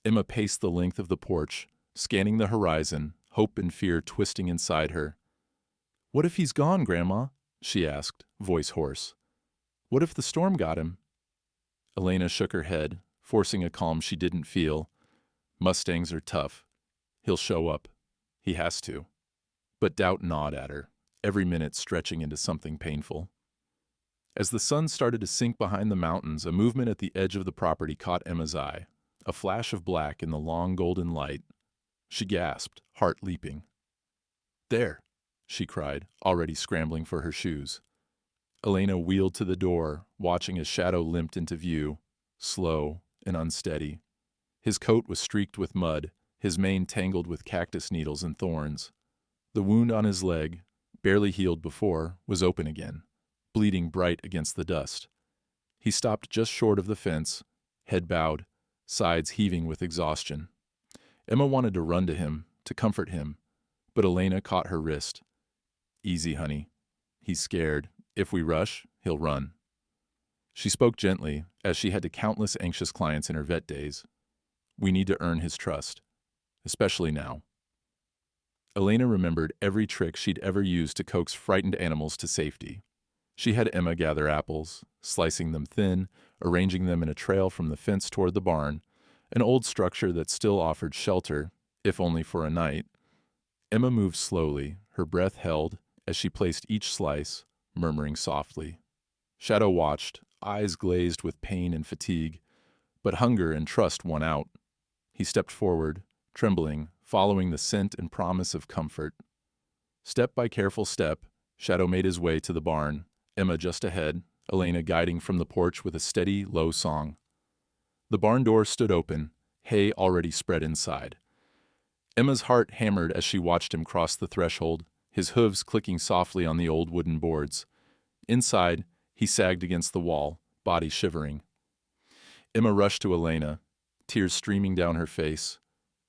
Emma paced the length of the porch, scanning the horizon, hope and fear twisting inside her. "What if he's gone, Grandma?" she asked, voice hoarse. "What if the storm got him?" Elena shook her head, forcing a calm she didn't feel. "Mustangs are tough. He'll show up. He has to." But doubt gnawed at her, every minute stretching into something painful. As the sun started to sink behind the mountains, a movement at the edge of the property caught Emma's eye, a flash of black in the long golden light. She gasped, heart leaping. "There!" she cried, already scrambling for her shoes. Elena wheeled to the door, watching a shadow limped into view, slow and unsteady. His coat was streaked with mud, his mane tangled with cactus needles and thorns. The wound on his leg, barely healed before, was open again, bleeding bright against the dust. He stopped just short of the fence, head bowed, sides heaving with exhaustion. Emma wanted to run to him, to comfort him, but Elena caught her wrist. "Easy, honey. He's scared. If we rush, he'll run." She spoke gently, as she had to countless anxious clients in her vet days. "We need to earn his trust, especially now." Elena remembered every trick she'd ever used to coax frightened animals to safety. She had Emma gather apples, slicing them thin, arranging them in a trail from the fence toward the barn, an old structure that still offered shelter, if only for a night. Emma moved slowly, her breath held, as she placed each slice, murmuring softly. Shadow watched, eyes glazed with pain and fatigue, but hunger and trust won out. He stepped forward, trembling, following the scent and promise of comfort. Step by careful step, Shadow made his way to the barn, Emma just ahead, Elena guiding from the porch with a steady, low song. The barn door stood open, hay already spread inside. Emma's heart hammered as she watched him cross the threshold, his hooves clicking softly on the old wooden boards. Inside, he sagged against the wall, body shivering. Emma rushed to Elena, tears streaming down her face.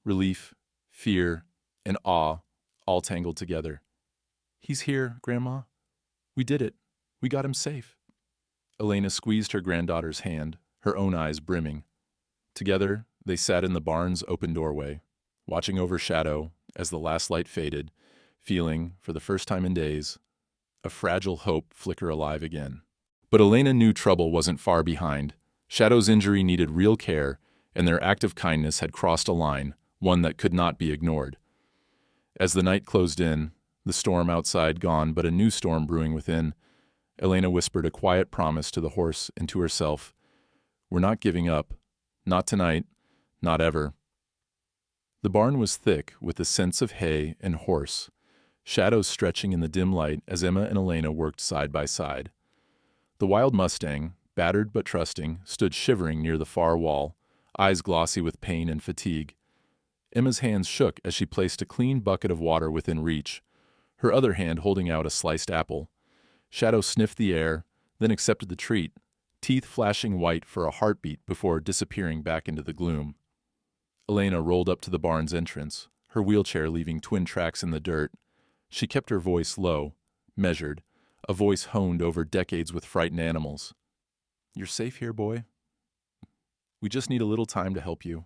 Relief, fear, and awe, all tangled together. "He's here, Grandma. We did it. We got him safe." Elena squeezed her granddaughter's hand, her own eyes brimming. Together, they sat in the barn's open doorway, watching over Shadow as the last light faded, feeling, for the first time in days, a fragile hope flicker alive again. But Elena knew trouble wasn't far behind. Shadow's injury needed real care, and their act of kindness had crossed a line, one that could not be ignored. As the night closed in, the storm outside gone but a new storm brewing within, Elena whispered a quiet promise to the horse and to herself. "We're not giving up. Not tonight. Not ever." The barn was thick with the scents of hay and horse, shadows stretching in the dim light as Emma and Elena worked side by side. The wild Mustang, battered but trusting, stood shivering near the far wall, eyes glossy with pain and fatigue. Emma's hands shook as she placed a clean bucket of water within reach, her other hand holding out a sliced apple. Shadow sniffed the air, then accepted the treat, teeth flashing white for a heartbeat before disappearing back into the gloom. Elena rolled up to the barn's entrance, her wheelchair leaving twin tracks in the dirt. She kept her voice low, measured, a voice honed over decades with frightened animals. "You're safe here, boy. We just need a little time to help you."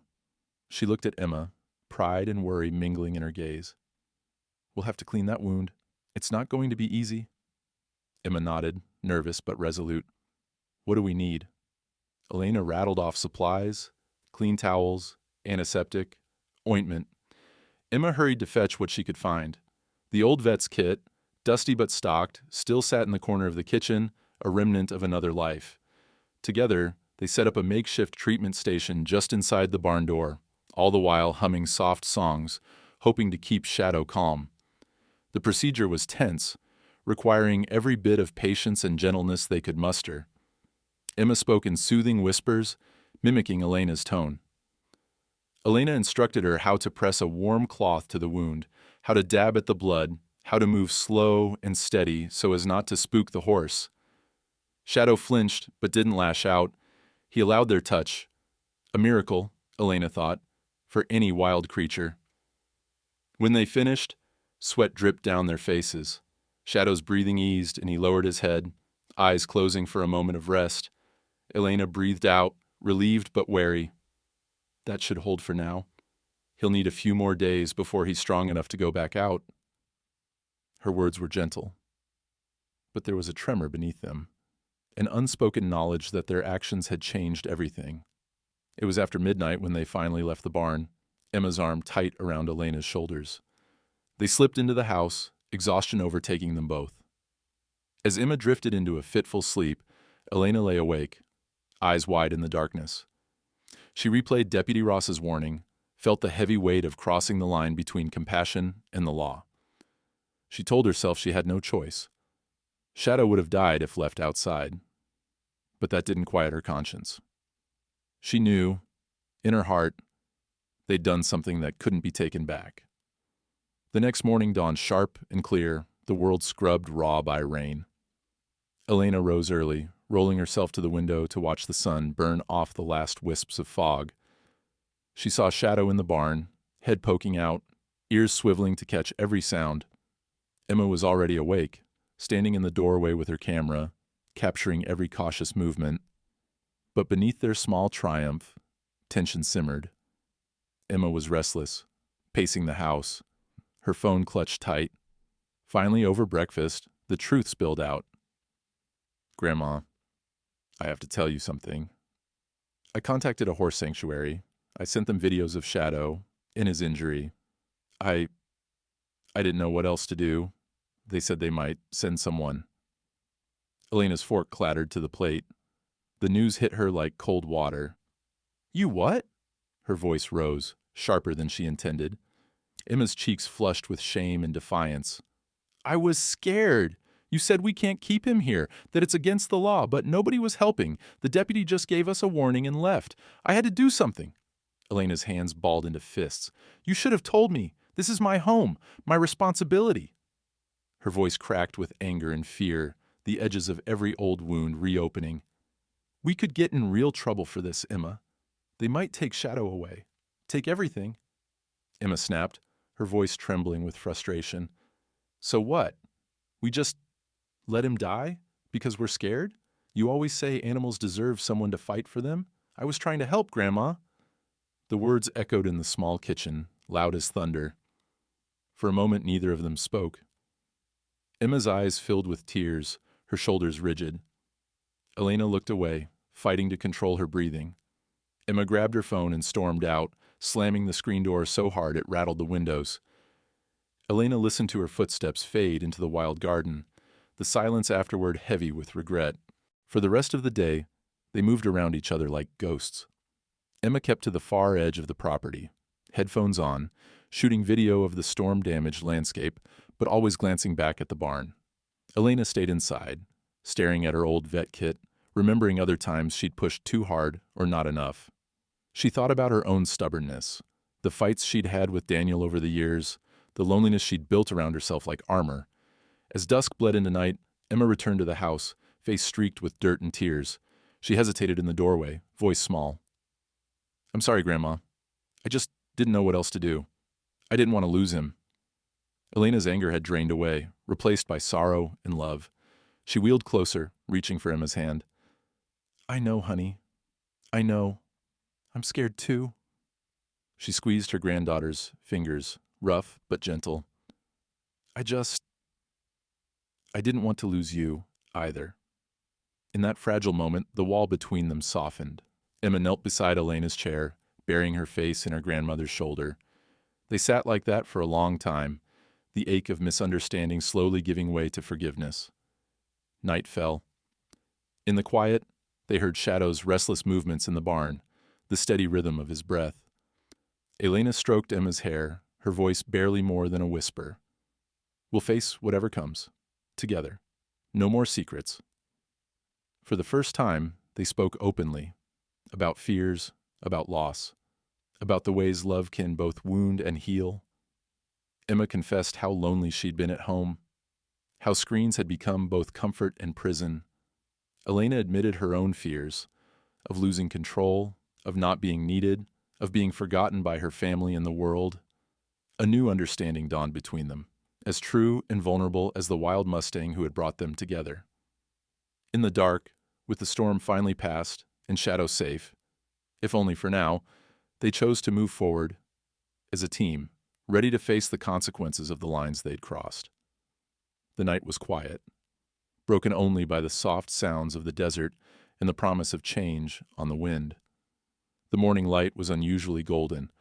She looked at Emma, pride and worry mingling in her gaze. "We'll have to clean that wound. It's not going to be easy." Emma nodded, nervous but resolute. "What do we need?" Elena rattled off supplies, clean towels, antiseptic, ointment. Emma hurried to fetch what she could find. The old vet's kit, dusty but stocked, still sat in the corner of the kitchen, a remnant of another life. Together, they set up a makeshift treatment station just inside the barn door, all the while humming soft songs, hoping to keep Shadow calm. The procedure was tense, requiring every bit of patience and gentleness they could muster. Emma spoke in soothing whispers, mimicking Elena's tone. Elena instructed her how to press a warm cloth to the wound, how to dab at the blood, how to move slow and steady so as not to spook the horse. Shadow flinched but didn't lash out. He allowed their touch. A miracle, Elena thought, for any wild creature. When they finished, sweat dripped down their faces. Shadow's breathing eased and he lowered his head, eyes closing for a moment of rest. Elena breathed out, relieved but wary. That should hold for now. He'll need a few more days before he's strong enough to go back out. Her words were gentle, but there was a tremor beneath them, an unspoken knowledge that their actions had changed everything. It was after midnight when they finally left the barn, Emma's arm tight around Elena's shoulders. They slipped into the house, exhaustion overtaking them both. As Emma drifted into a fitful sleep, Elena lay awake, eyes wide in the darkness. She replayed Deputy Ross's warning, felt the heavy weight of crossing the line between compassion and the law. She told herself she had no choice. Shadow would have died if left outside, but that didn't quiet her conscience. She knew, in her heart, they'd done something that couldn't be taken back. The next morning dawned sharp and clear, the world scrubbed raw by rain. Elena rose early, rolling herself to the window to watch the sun burn off the last wisps of fog. She saw Shadow in the barn, head poking out, ears swiveling to catch every sound. Emma was already awake, standing in the doorway with her camera, capturing every cautious movement. But beneath their small triumph, tension simmered. Emma was restless, pacing the house, her phone clutched tight. Finally, over breakfast, the truth spilled out. "Grandma, I have to tell you something. I contacted a horse sanctuary. I sent them videos of Shadow and his injury. I didn't know what else to do. They said they might send someone." Elena's fork clattered to the plate. The news hit her like cold water. "You what?" Her voice rose, sharper than she intended. Emma's cheeks flushed with shame and defiance. "I was scared. You said we can't keep him here, that it's against the law, but nobody was helping. The deputy just gave us a warning and left. I had to do something." Elena's hands balled into fists. "You should have told me. This is my home, my responsibility." Her voice cracked with anger and fear, the edges of every old wound reopening. "We could get in real trouble for this, Emma. They might take Shadow away. Take everything." Emma snapped, her voice trembling with frustration. "So what? We just let him die? Because we're scared? You always say animals deserve someone to fight for them. I was trying to help, Grandma." The words echoed in the small kitchen, loud as thunder. For a moment, neither of them spoke. Emma's eyes filled with tears, her shoulders rigid. Elena looked away, fighting to control her breathing. Emma grabbed her phone and stormed out, slamming the screen door so hard it rattled the windows. Elena listened to her footsteps fade into the wild garden, the silence afterward heavy with regret. For the rest of the day, they moved around each other like ghosts. Emma kept to the far edge of the property, headphones on, shooting video of the storm-damaged landscape, but always glancing back at the barn. Elena stayed inside, staring at her old vet kit, remembering other times she'd pushed too hard or not enough. She thought about her own stubbornness, the fights she'd had with Daniel over the years, the loneliness she'd built around herself like armor. As dusk bled into night, Emma returned to the house, face streaked with dirt and tears. She hesitated in the doorway, voice small. "I'm sorry, Grandma. I just didn't know what else to do. I didn't want to lose him." Elena's anger had drained away, replaced by sorrow and love. She wheeled closer, reaching for Emma's hand. "I know, honey. I know. I'm scared too." She squeezed her granddaughter's fingers, rough but gentle. I didn't want to lose you, either." In that fragile moment, the wall between them softened. Emma knelt beside Elena's chair, burying her face in her grandmother's shoulder. They sat like that for a long time, the ache of misunderstanding slowly giving way to forgiveness. Night fell. In the quiet, they heard Shadow's restless movements in the barn, the steady rhythm of his breath. Elena stroked Emma's hair, her voice barely more than a whisper. "We'll face whatever comes, together. No more secrets." For the first time, they spoke openly, about fears, about loss, about the ways love can both wound and heal. Emma confessed how lonely she'd been at home, how screens had become both comfort and prison. Elena admitted her own fears, of losing control, of not being needed, of being forgotten by her family and the world. A new understanding dawned between them, as true and vulnerable as the wild Mustang who had brought them together. In the dark, with the storm finally past and Shadow safe, if only for now, They chose to move forward as a team, ready to face the consequences of the lines they'd crossed. The night was quiet, broken only by the soft sounds of the desert and the promise of change on the wind. The morning light was unusually golden,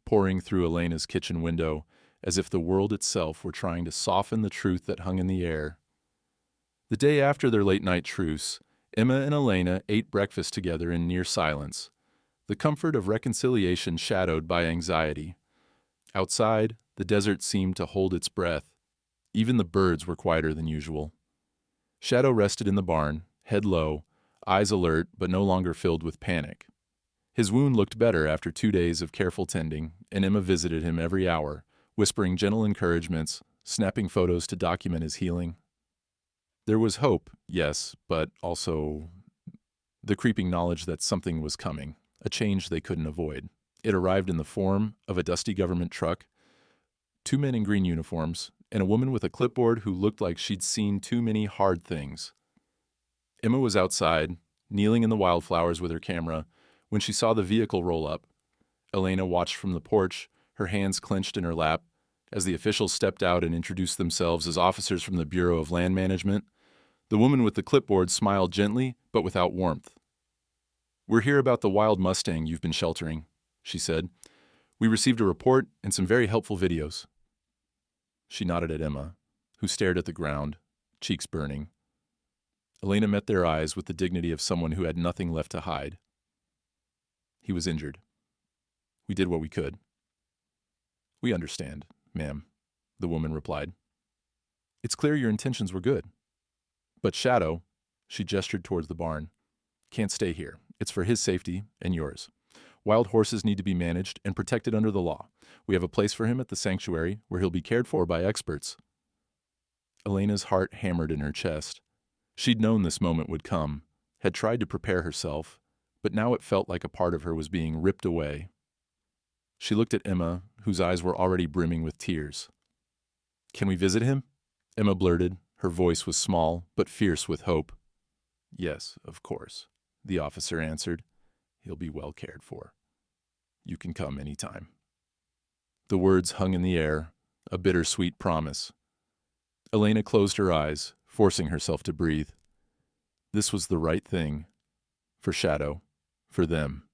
pouring through Elena's kitchen window as if the world itself were trying to soften the truth that hung in the air. The day after their late-night truce, Emma and Elena ate breakfast together in near silence, the comfort of reconciliation shadowed by anxiety. Outside, the desert seemed to hold its breath. Even the birds were quieter than usual. Shadow rested in the barn, head low, eyes alert but no longer filled with panic. His wound looked better after 2 days of careful tending, and Emma visited him every hour, whispering gentle encouragements, snapping photos to document his healing. There was hope, yes, but also the creeping knowledge that something was coming, a change they couldn't avoid. It arrived in the form of a dusty government truck, 2 men in green uniforms, and a woman with a clipboard who looked like she'd seen too many hard things. Emma was outside, kneeling in the wildflowers with her camera, when she saw the vehicle roll up. Elena watched from the porch, her hands clenched in her lap, as the officials stepped out and introduced themselves as officers from the Bureau of Land Management. The woman with the clipboard smiled gently, but without warmth. "We're here about the wild Mustang you've been sheltering," she said. "We received a report and some very helpful videos." She nodded at Emma, who stared at the ground, cheeks burning. Elena met their eyes with the dignity of someone who had nothing left to hide. "He was injured. We did what we could." "We understand, ma'am," the woman replied. "It's clear your intentions were good. But Shadow," she gestured towards the barn, "can't stay here. It's for his safety and yours. Wild horses need to be managed and protected under the law. We have a place for him at the sanctuary where he'll be cared for by experts." Elena's heart hammered in her chest. She'd known this moment would come, had tried to prepare herself, but now it felt like a part of her was being ripped away. She looked at Emma, whose eyes were already brimming with tears. "Can we visit him?" Emma blurted. Her voice was small, but fierce with hope. "Yes, of course," the officer answered. "He'll be well cared for. You can come any time." The words hung in the air, a bittersweet promise. Elena closed her eyes, forcing herself to breathe. This was the right thing. For Shadow. For them.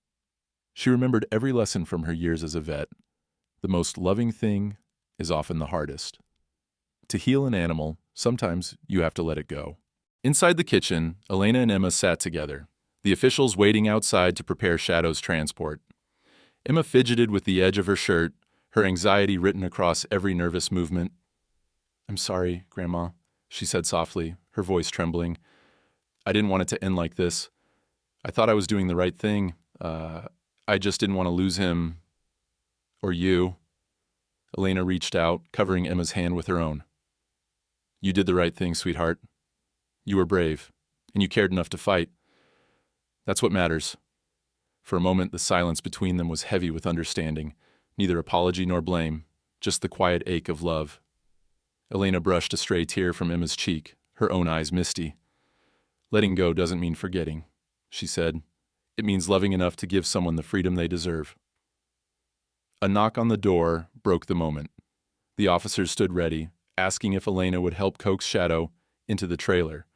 She remembered every lesson from her years as a vet. The most loving thing is often the hardest. To heal an animal, sometimes you have to let it go. Inside the kitchen, Elena and Emma sat together, the officials waiting outside to prepare Shadow's transport. Emma fidgeted with the edge of her shirt, her anxiety written across every nervous movement. "I'm sorry, Grandma," she said softly, her voice trembling. "I didn't want it to end like this. I thought I was doing the right thing. I just didn't want to lose him. Or you." Elena reached out, covering Emma's hand with her own. "You did the right thing, sweetheart. You were brave, and you cared enough to fight. That's what matters." For a moment, the silence between them was heavy with understanding, neither apology nor blame, just the quiet ache of love. Elena brushed a stray tear from Emma's cheek, her own eyes misty. "Letting go doesn't mean forgetting," she said. "It means loving enough to give someone the freedom they deserve." A knock on the door broke the moment. The officers stood ready, asking if Elena would help coax Shadow into the trailer.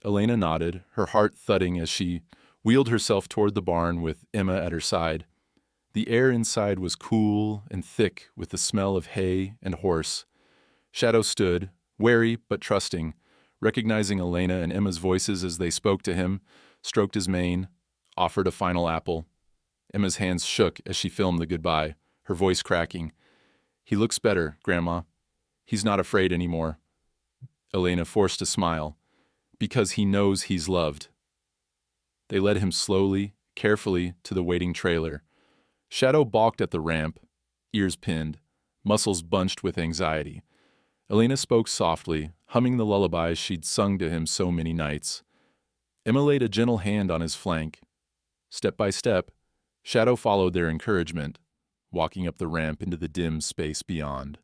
Elena nodded, her heart thudding as she wheeled herself toward the barn with Emma at her side. The air inside was cool and thick with the smell of hay and horse. Shadow stood, wary but trusting, recognizing Elena and Emma's voices as they spoke to him, stroked his mane, offered a final apple. Emma's hands shook as she filmed the goodbye, her voice cracking. "He looks better, Grandma. He's not afraid anymore." Elena forced a smile. "Because he knows he's loved." They led him slowly, carefully, to the waiting trailer. Shadow balked at the ramp, ears pinned, muscles bunched with anxiety. Elena spoke softly, humming the lullabies she'd sung to him so many nights. Emma laid a gentle hand on his flank. Step by step, Shadow followed their encouragement, walking up the ramp into the dim space beyond.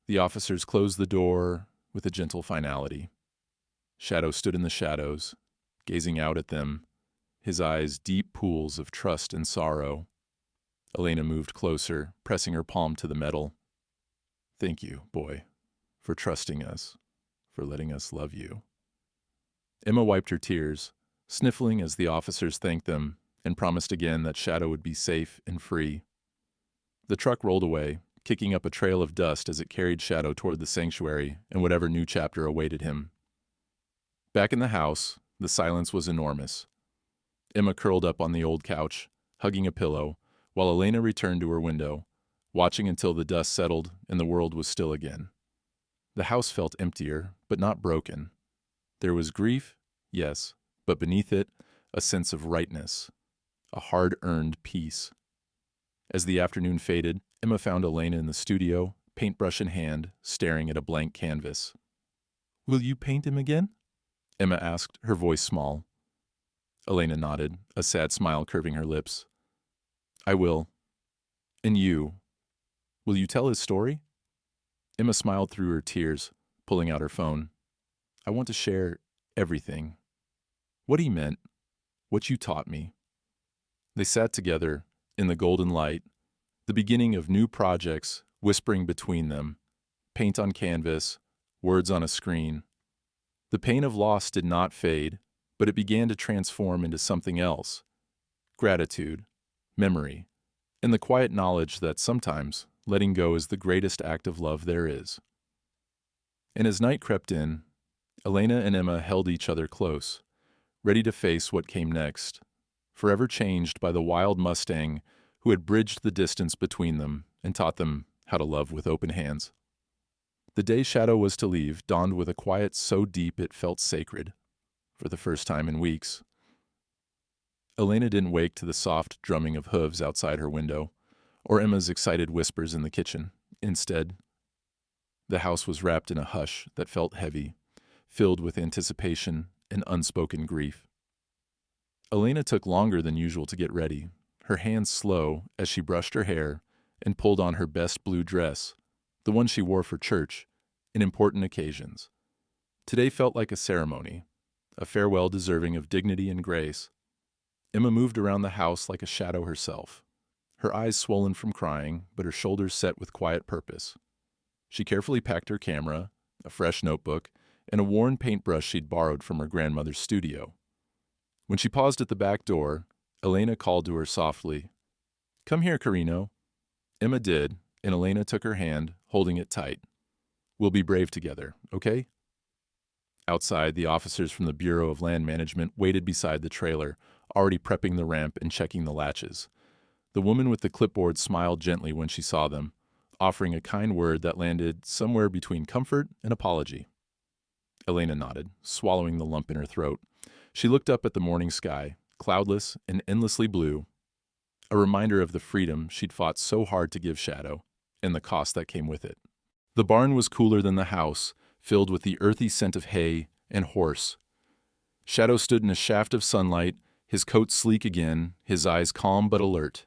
The officers closed the door with a gentle finality. Shadow stood in the shadows, gazing out at them, his eyes deep pools of trust and sorrow. Elena moved closer, pressing her palm to the metal. Thank you, boy, for trusting us, for letting us love you. Emma wiped her tears, sniffling as the officers thanked them and promised again that Shadow would be safe and free. The truck rolled away, kicking up a trail of dust as it carried Shadow toward the sanctuary and whatever new chapter awaited him. Back in the house, the silence was enormous. Emma curled up on the old couch, hugging a pillow, while Elena returned to her window, watching until the dust settled and the world was still again. The house felt emptier, but not broken. There was grief, yes, but beneath it, a sense of rightness, a hard-earned peace. As the afternoon faded, Emma found Elena in the studio, paintbrush in hand, staring at a blank canvas. "Will you paint him again?" Emma asked, her voice small. Elena nodded, a sad smile curving her lips. "I will. And you? Will you tell his story?" Emma smiled through her tears, pulling out her phone. "I want to share everything. What he meant, what you taught me." They sat together, in the golden light, the beginning of new projects whispering between them, paint on canvas, words on a screen. The pain of loss did not fade, but it began to transform into something else: gratitude, memory, and the quiet knowledge that sometimes letting go is the greatest act of love there is. And as night crept in, Elena and Emma held each other close, ready to face what came next, forever changed by the wild Mustang who had bridged the distance between them and taught them how to love with open hands. The day Shadow was to leave dawned with a quiet so deep it felt sacred, for the first time in weeks. Elena didn't wake to the soft drumming of hooves outside her window, or Emma's excited whispers in the kitchen. Instead, the house was wrapped in a hush that felt heavy, filled with anticipation and unspoken grief. Elena took longer than usual to get ready, her hands slow as she brushed her hair and pulled on her best blue dress, the one she wore for church, in important occasions. Today felt like a ceremony, a farewell deserving of dignity and grace. Emma moved around the house like a shadow herself, her eyes swollen from crying, but her shoulders set with quiet purpose. She carefully packed her camera, a fresh notebook, and a worn paintbrush she'd borrowed from her grandmother's studio. When she paused at the back door, Elena called to her softly, "Come here, Carino." Emma did, and Elena took her hand, holding it tight. "We'll be brave together, okay?" Outside, the officers from the Bureau of Land Management waited beside the trailer, already prepping the ramp and checking the latches. The woman with the clipboard smiled gently when she saw them, offering a kind word that landed somewhere between comfort and apology. Elena nodded, swallowing the lump in her throat. She looked up at the morning sky, cloudless and endlessly blue, a reminder of the freedom she'd fought so hard to give Shadow, and the cost that came with it. The barn was cooler than the house, filled with the earthy scent of hay and horse. Shadow stood in a shaft of sunlight, his coat sleek again, his eyes calm but alert.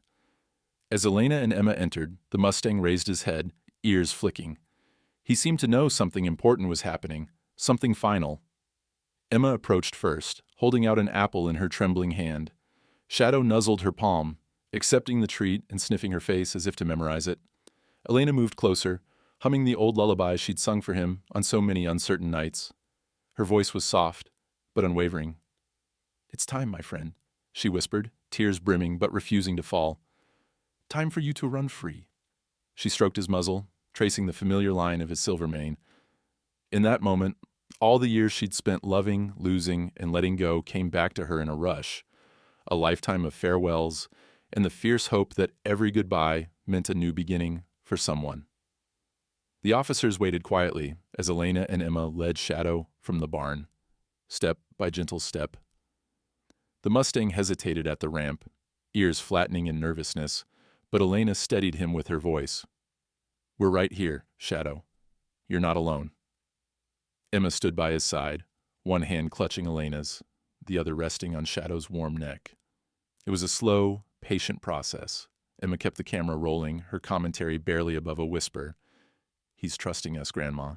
As Elena and Emma entered, the Mustang raised his head, ears flicking. He seemed to know something important was happening, something final. Emma approached first, holding out an apple in her trembling hand. Shadow nuzzled her palm, accepting the treat and sniffing her face as if to memorize it. Elena moved closer, humming the old lullaby she'd sung for him on so many uncertain nights. Her voice was soft, but unwavering. "It's time, my friend," she whispered, tears brimming but refusing to fall. "Time for you to run free." She stroked his muzzle, tracing the familiar line of his silver mane. In that moment, all the years she'd spent loving, losing, and letting go came back to her in a rush, a lifetime of farewells, and the fierce hope that every goodbye meant a new beginning for someone. The officers waited quietly as Elena and Emma led Shadow from the barn, step by gentle step. The Mustang hesitated at the ramp, ears flattening in nervousness, but Elena steadied him with her voice. "We're right here, Shadow. You're not alone." Emma stood by his side, one hand clutching Elena's, the other resting on Shadow's warm neck. It was a slow, patient process. Emma kept the camera rolling, her commentary barely above a whisper. "He's trusting us, Grandma.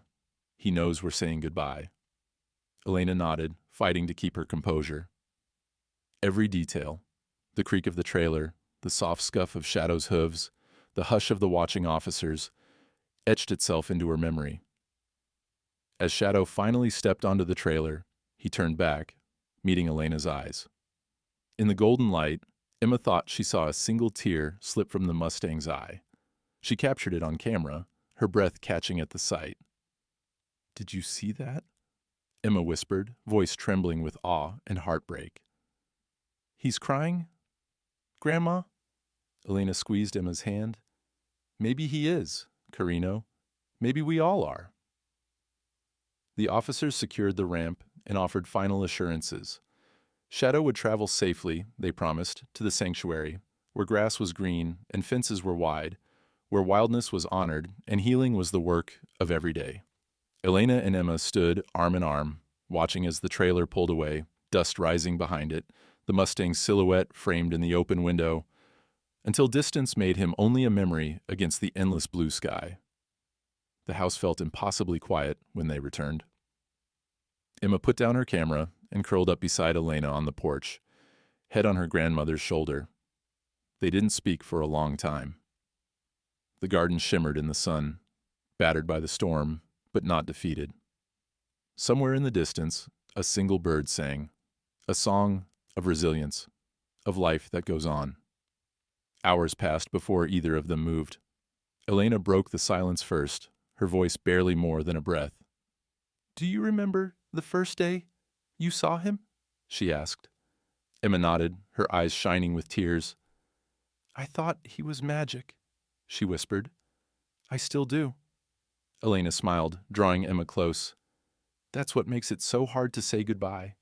He knows we're saying goodbye." Elena nodded, fighting to keep her composure. Every detail, the creak of the trailer, the soft scuff of Shadow's hooves, the hush of the watching officers, etched itself into her memory. As Shadow finally stepped onto the trailer, he turned back, meeting Elena's eyes. In the golden light, Emma thought she saw a single tear slip from the Mustang's eye. She captured it on camera, her breath catching at the sight. "Did you see that?" Emma whispered, voice trembling with awe and heartbreak. "He's crying? Grandma?" Elena squeezed Emma's hand. "Maybe he is, Carino. Maybe we all are." The officers secured the ramp and offered final assurances. Shadow would travel safely, they promised, to the sanctuary, where grass was green and fences were wide, where wildness was honored and healing was the work of every day. Elena and Emma stood arm in arm, watching as the trailer pulled away, dust rising behind it, the Mustang's silhouette framed in the open window, until distance made him only a memory against the endless blue sky. The house felt impossibly quiet when they returned. Emma put down her camera and curled up beside Elena on the porch, head on her grandmother's shoulder. They didn't speak for a long time. The garden shimmered in the sun, battered by the storm, but not defeated. Somewhere in the distance, a single bird sang, a song of resilience, of life that goes on. Hours passed before either of them moved. Elena broke the silence first, her voice barely more than a breath. "Do you remember the first day you saw him?" she asked. Emma nodded, her eyes shining with tears. "I thought he was magic," she whispered. "I still do." Elena smiled, drawing Emma close. "That's what makes it so hard to say goodbye.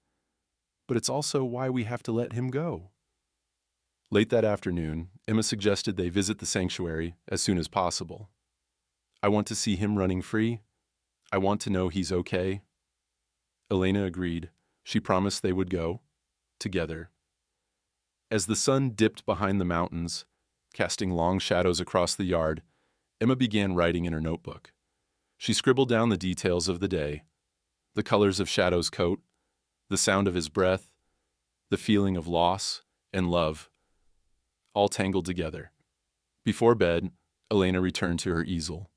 But it's also why we have to let him go." Late that afternoon, Emma suggested they visit the sanctuary as soon as possible. "I want to see him running free. I want to know he's okay." Elena agreed. She promised they would go, together. As the sun dipped behind the mountains, casting long shadows across the yard, Emma began writing in her notebook. She scribbled down the details of the day, the colors of Shadow's coat, the sound of his breath, the feeling of loss and love, all tangled together. Before bed, Elena returned to her easel.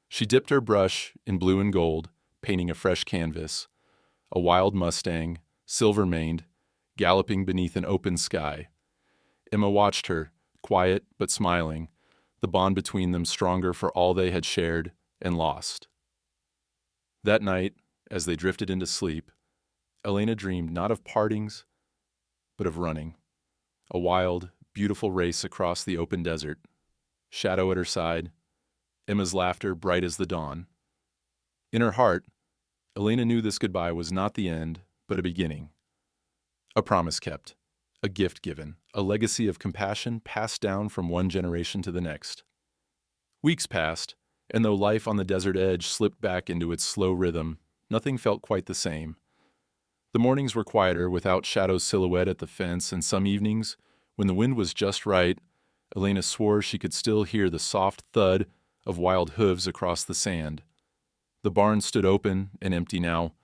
She dipped her brush in blue and gold, painting a fresh canvas, a wild Mustang, silver-maned, galloping beneath an open sky. Emma watched her, quiet but smiling, the bond between them stronger for all they had shared and lost. That night, as they drifted into sleep, Elena dreamed not of partings, but of running. A wild, beautiful race across the open desert. Shadow at her side, Emma's laughter bright as the dawn. In her heart, Elena knew this goodbye was not the end, but a beginning. A promise kept, a gift given, a legacy of compassion passed down from one generation to the next. Weeks passed, and though life on the desert edge slipped back into its slow rhythm, nothing felt quite the same. The mornings were quieter without Shadow's silhouette at the fence, and some evenings, when the wind was just right, Elena swore she could still hear the soft thud of wild hooves across the sand. The barn stood open and empty now,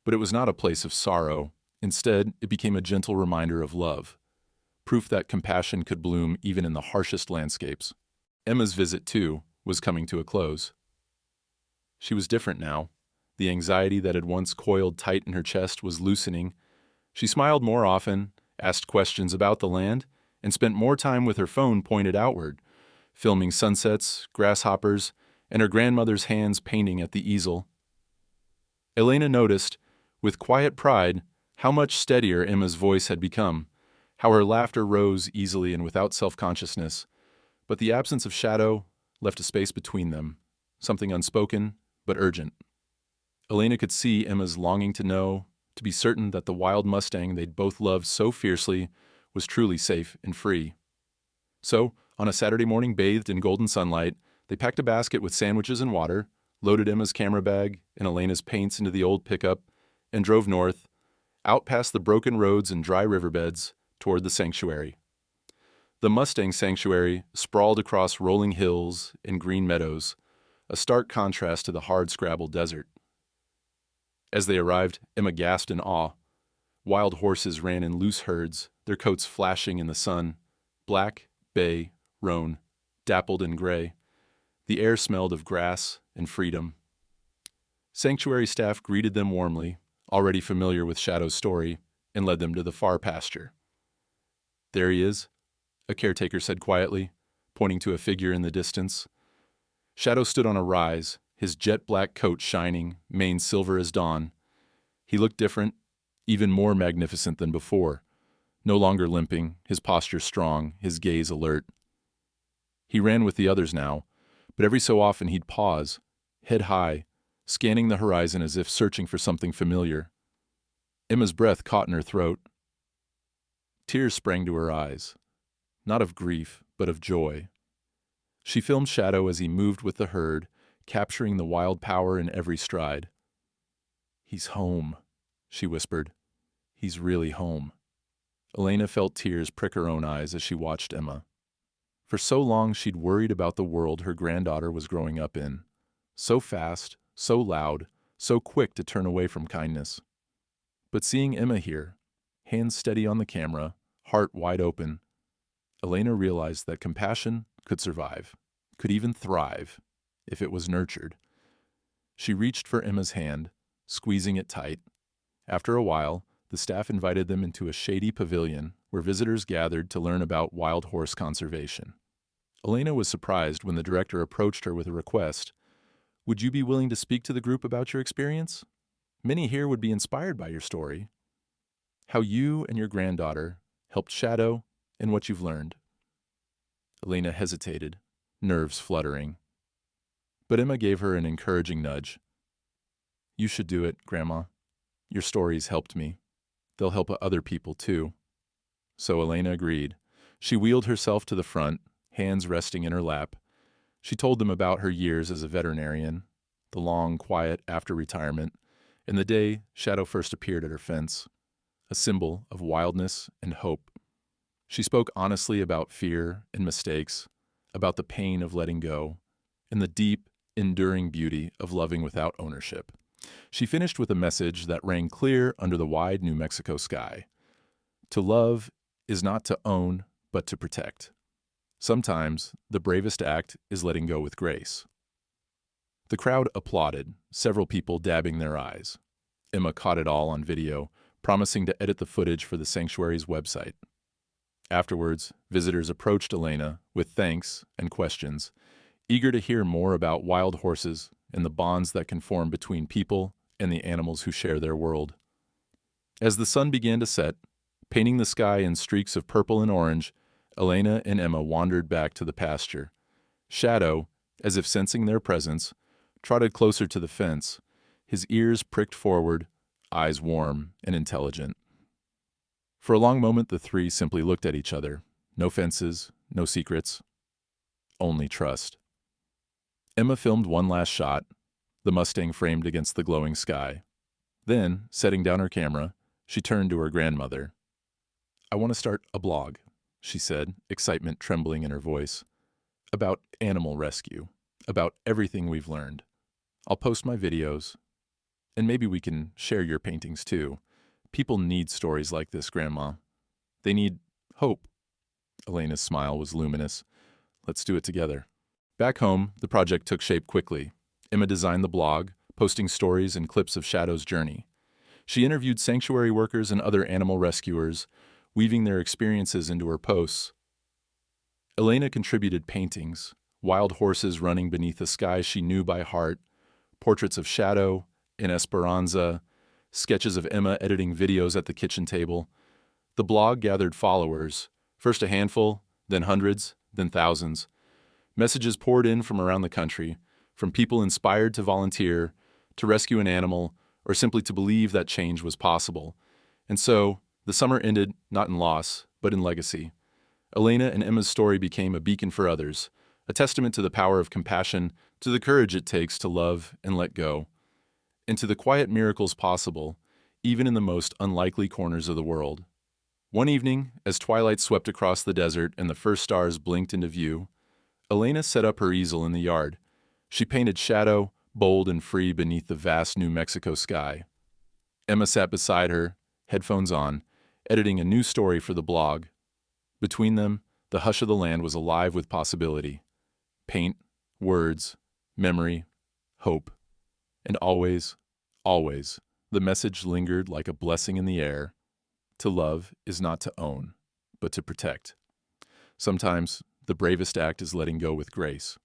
but it was not a place of sorrow. Instead, it became a gentle reminder of love, proof that compassion could bloom even in the harshest landscapes. Emma's visit, too, was coming to a close. She was different now. The anxiety that had once coiled tight in her chest was loosening. She smiled more often, asked questions about the land, and spent more time with her phone pointed outward, filming sunsets, grasshoppers, and her grandmother's hands painting at the easel. Elena noticed, with quiet pride, how much steadier Emma's voice had become, how her laughter rose easily and without self-consciousness, but the absence of Shadow left a space between them, something unspoken but urgent. Elena could see Emma's longing to know, to be certain that the wild Mustang they'd both loved so fiercely was truly safe and free. So, on a Saturday morning bathed in golden sunlight, they packed a basket with sandwiches and water, loaded Emma's camera bag and Elena's paints into the old pickup, and drove north, out past the broken roads and dry riverbeds, toward the sanctuary. The Mustang sanctuary sprawled across rolling hills and green meadows, a stark contrast to the hard-scrabbled desert. As they arrived, Emma gasped in awe. Wild horses ran in loose herds, their coats flashing in the sun, black bay, roan, dappled in gray. The air smelled of grass and freedom. Sanctuary staff greeted them warmly, already familiar with Shadow's story, and led them to the far pasture. "There he is," a caretaker said quietly, pointing to a figure in the distance. Shadow stood on a rise, his jet-black coat shining, mane silver as dawn. He looked different, even more magnificent than before, no longer limping, his posture strong, his gaze alert. He ran with the others now, but every so often he'd pause, head high, scanning the horizon as if searching for something familiar. Emma's breath caught in her throat. Tears sprang to her eyes, not of grief, but of joy. She filmed Shadow as he moved with the herd, capturing the wild power in every stride. "He's home," she whispered. "He's really home." Elena felt tears prick her own eyes as she watched Emma. For so long she'd worried about the world her granddaughter was growing up in. So fast, so loud, so quick to turn away from kindness. But seeing Emma here, hands steady on the camera, heart wide open, Elena realized that compassion could survive, could even thrive, if it was nurtured. She reached for Emma's hand, squeezing it tight. After a while, the staff invited them into a shady pavilion where visitors gathered to learn about wild horse conservation. Elena was surprised when the director approached her with a request. "Would you be willing to speak to the group about your experience? Many here would be inspired by your story. How you and your granddaughter helped Shadow and what you've learned." Elena hesitated, nerves fluttering. But Emma gave her an encouraging nudge. "You should do it, Grandma. Your stories helped me. They'll help other people too." So Elena agreed. She wheeled herself to the front, hands resting in her lap. She told them about her years as a veterinarian, the long quiet after retirement, and the day Shadow first appeared at her fence, a symbol of wildness and hope. She spoke honestly about fear and mistakes, about the pain of letting go, and the deep, enduring beauty of loving without ownership. She finished with a message that rang clear under the wide New Mexico sky. To love is not to own, but to protect. Sometimes the bravest act is letting go with grace. The crowd applauded, several people dabbing their eyes. Emma caught it all on video, promising to edit the footage for the sanctuary's website. Afterwards, visitors approached Elena with thanks and questions, eager to hear more about wild horses and the bonds that can form between people and the animals who share their world. As the sun began to set, painting the sky in streaks of purple and orange, Elena and Emma wandered back to the pasture. Shadow, as if sensing their presence, trotted closer to the fence, his ears pricked forward, eyes warm and intelligent. For a long moment the three simply looked at each other. No fences, no secrets, only trust. Emma filmed one last shot, the Mustang framed against the glowing sky. Then, setting down her camera, she turned to her grandmother. "I want to start a blog," she said, excitement trembling in her voice. "About animal rescue, about everything we've learned. I'll post my videos, and maybe we can share your paintings too. People need stories like this, Grandma. They need hope." Elena's smile was luminous. "Let's do it together." Back home, the project took shape quickly. Emma designed the blog, posting stories and clips of Shadow's journey. She interviewed sanctuary workers and other animal rescuers, weaving their experiences into her posts. Elena contributed paintings, wild horses running beneath a sky she knew by heart, portraits of Shadow and Esperanza, sketches of Emma editing videos at the kitchen table. The blog gathered followers, first a handful, then hundreds, then thousands. Messages poured in from around the country, from people inspired to volunteer, to rescue an animal, or simply to believe that change was possible. And so, the summer ended not in loss, but in legacy. Elena and Emma's story became a beacon for others, a testament to the power of compassion, to the courage it takes to love and let go, and to the quiet miracles possible, even in the most unlikely corners of the world. One evening, as twilight swept across the desert and the first stars blinked into view, Elena set up her easel in the yard. She painted Shadow, bold and free beneath the vast New Mexico sky. Emma sat beside her, headphones on, editing a new story for the blog. Between them, The hush of the land was alive with possibility. Paint, words, memory, hope. And always, always, the message lingered like a blessing in the air. To love is not to own, but to protect. Sometimes, the bravest act is letting go with grace.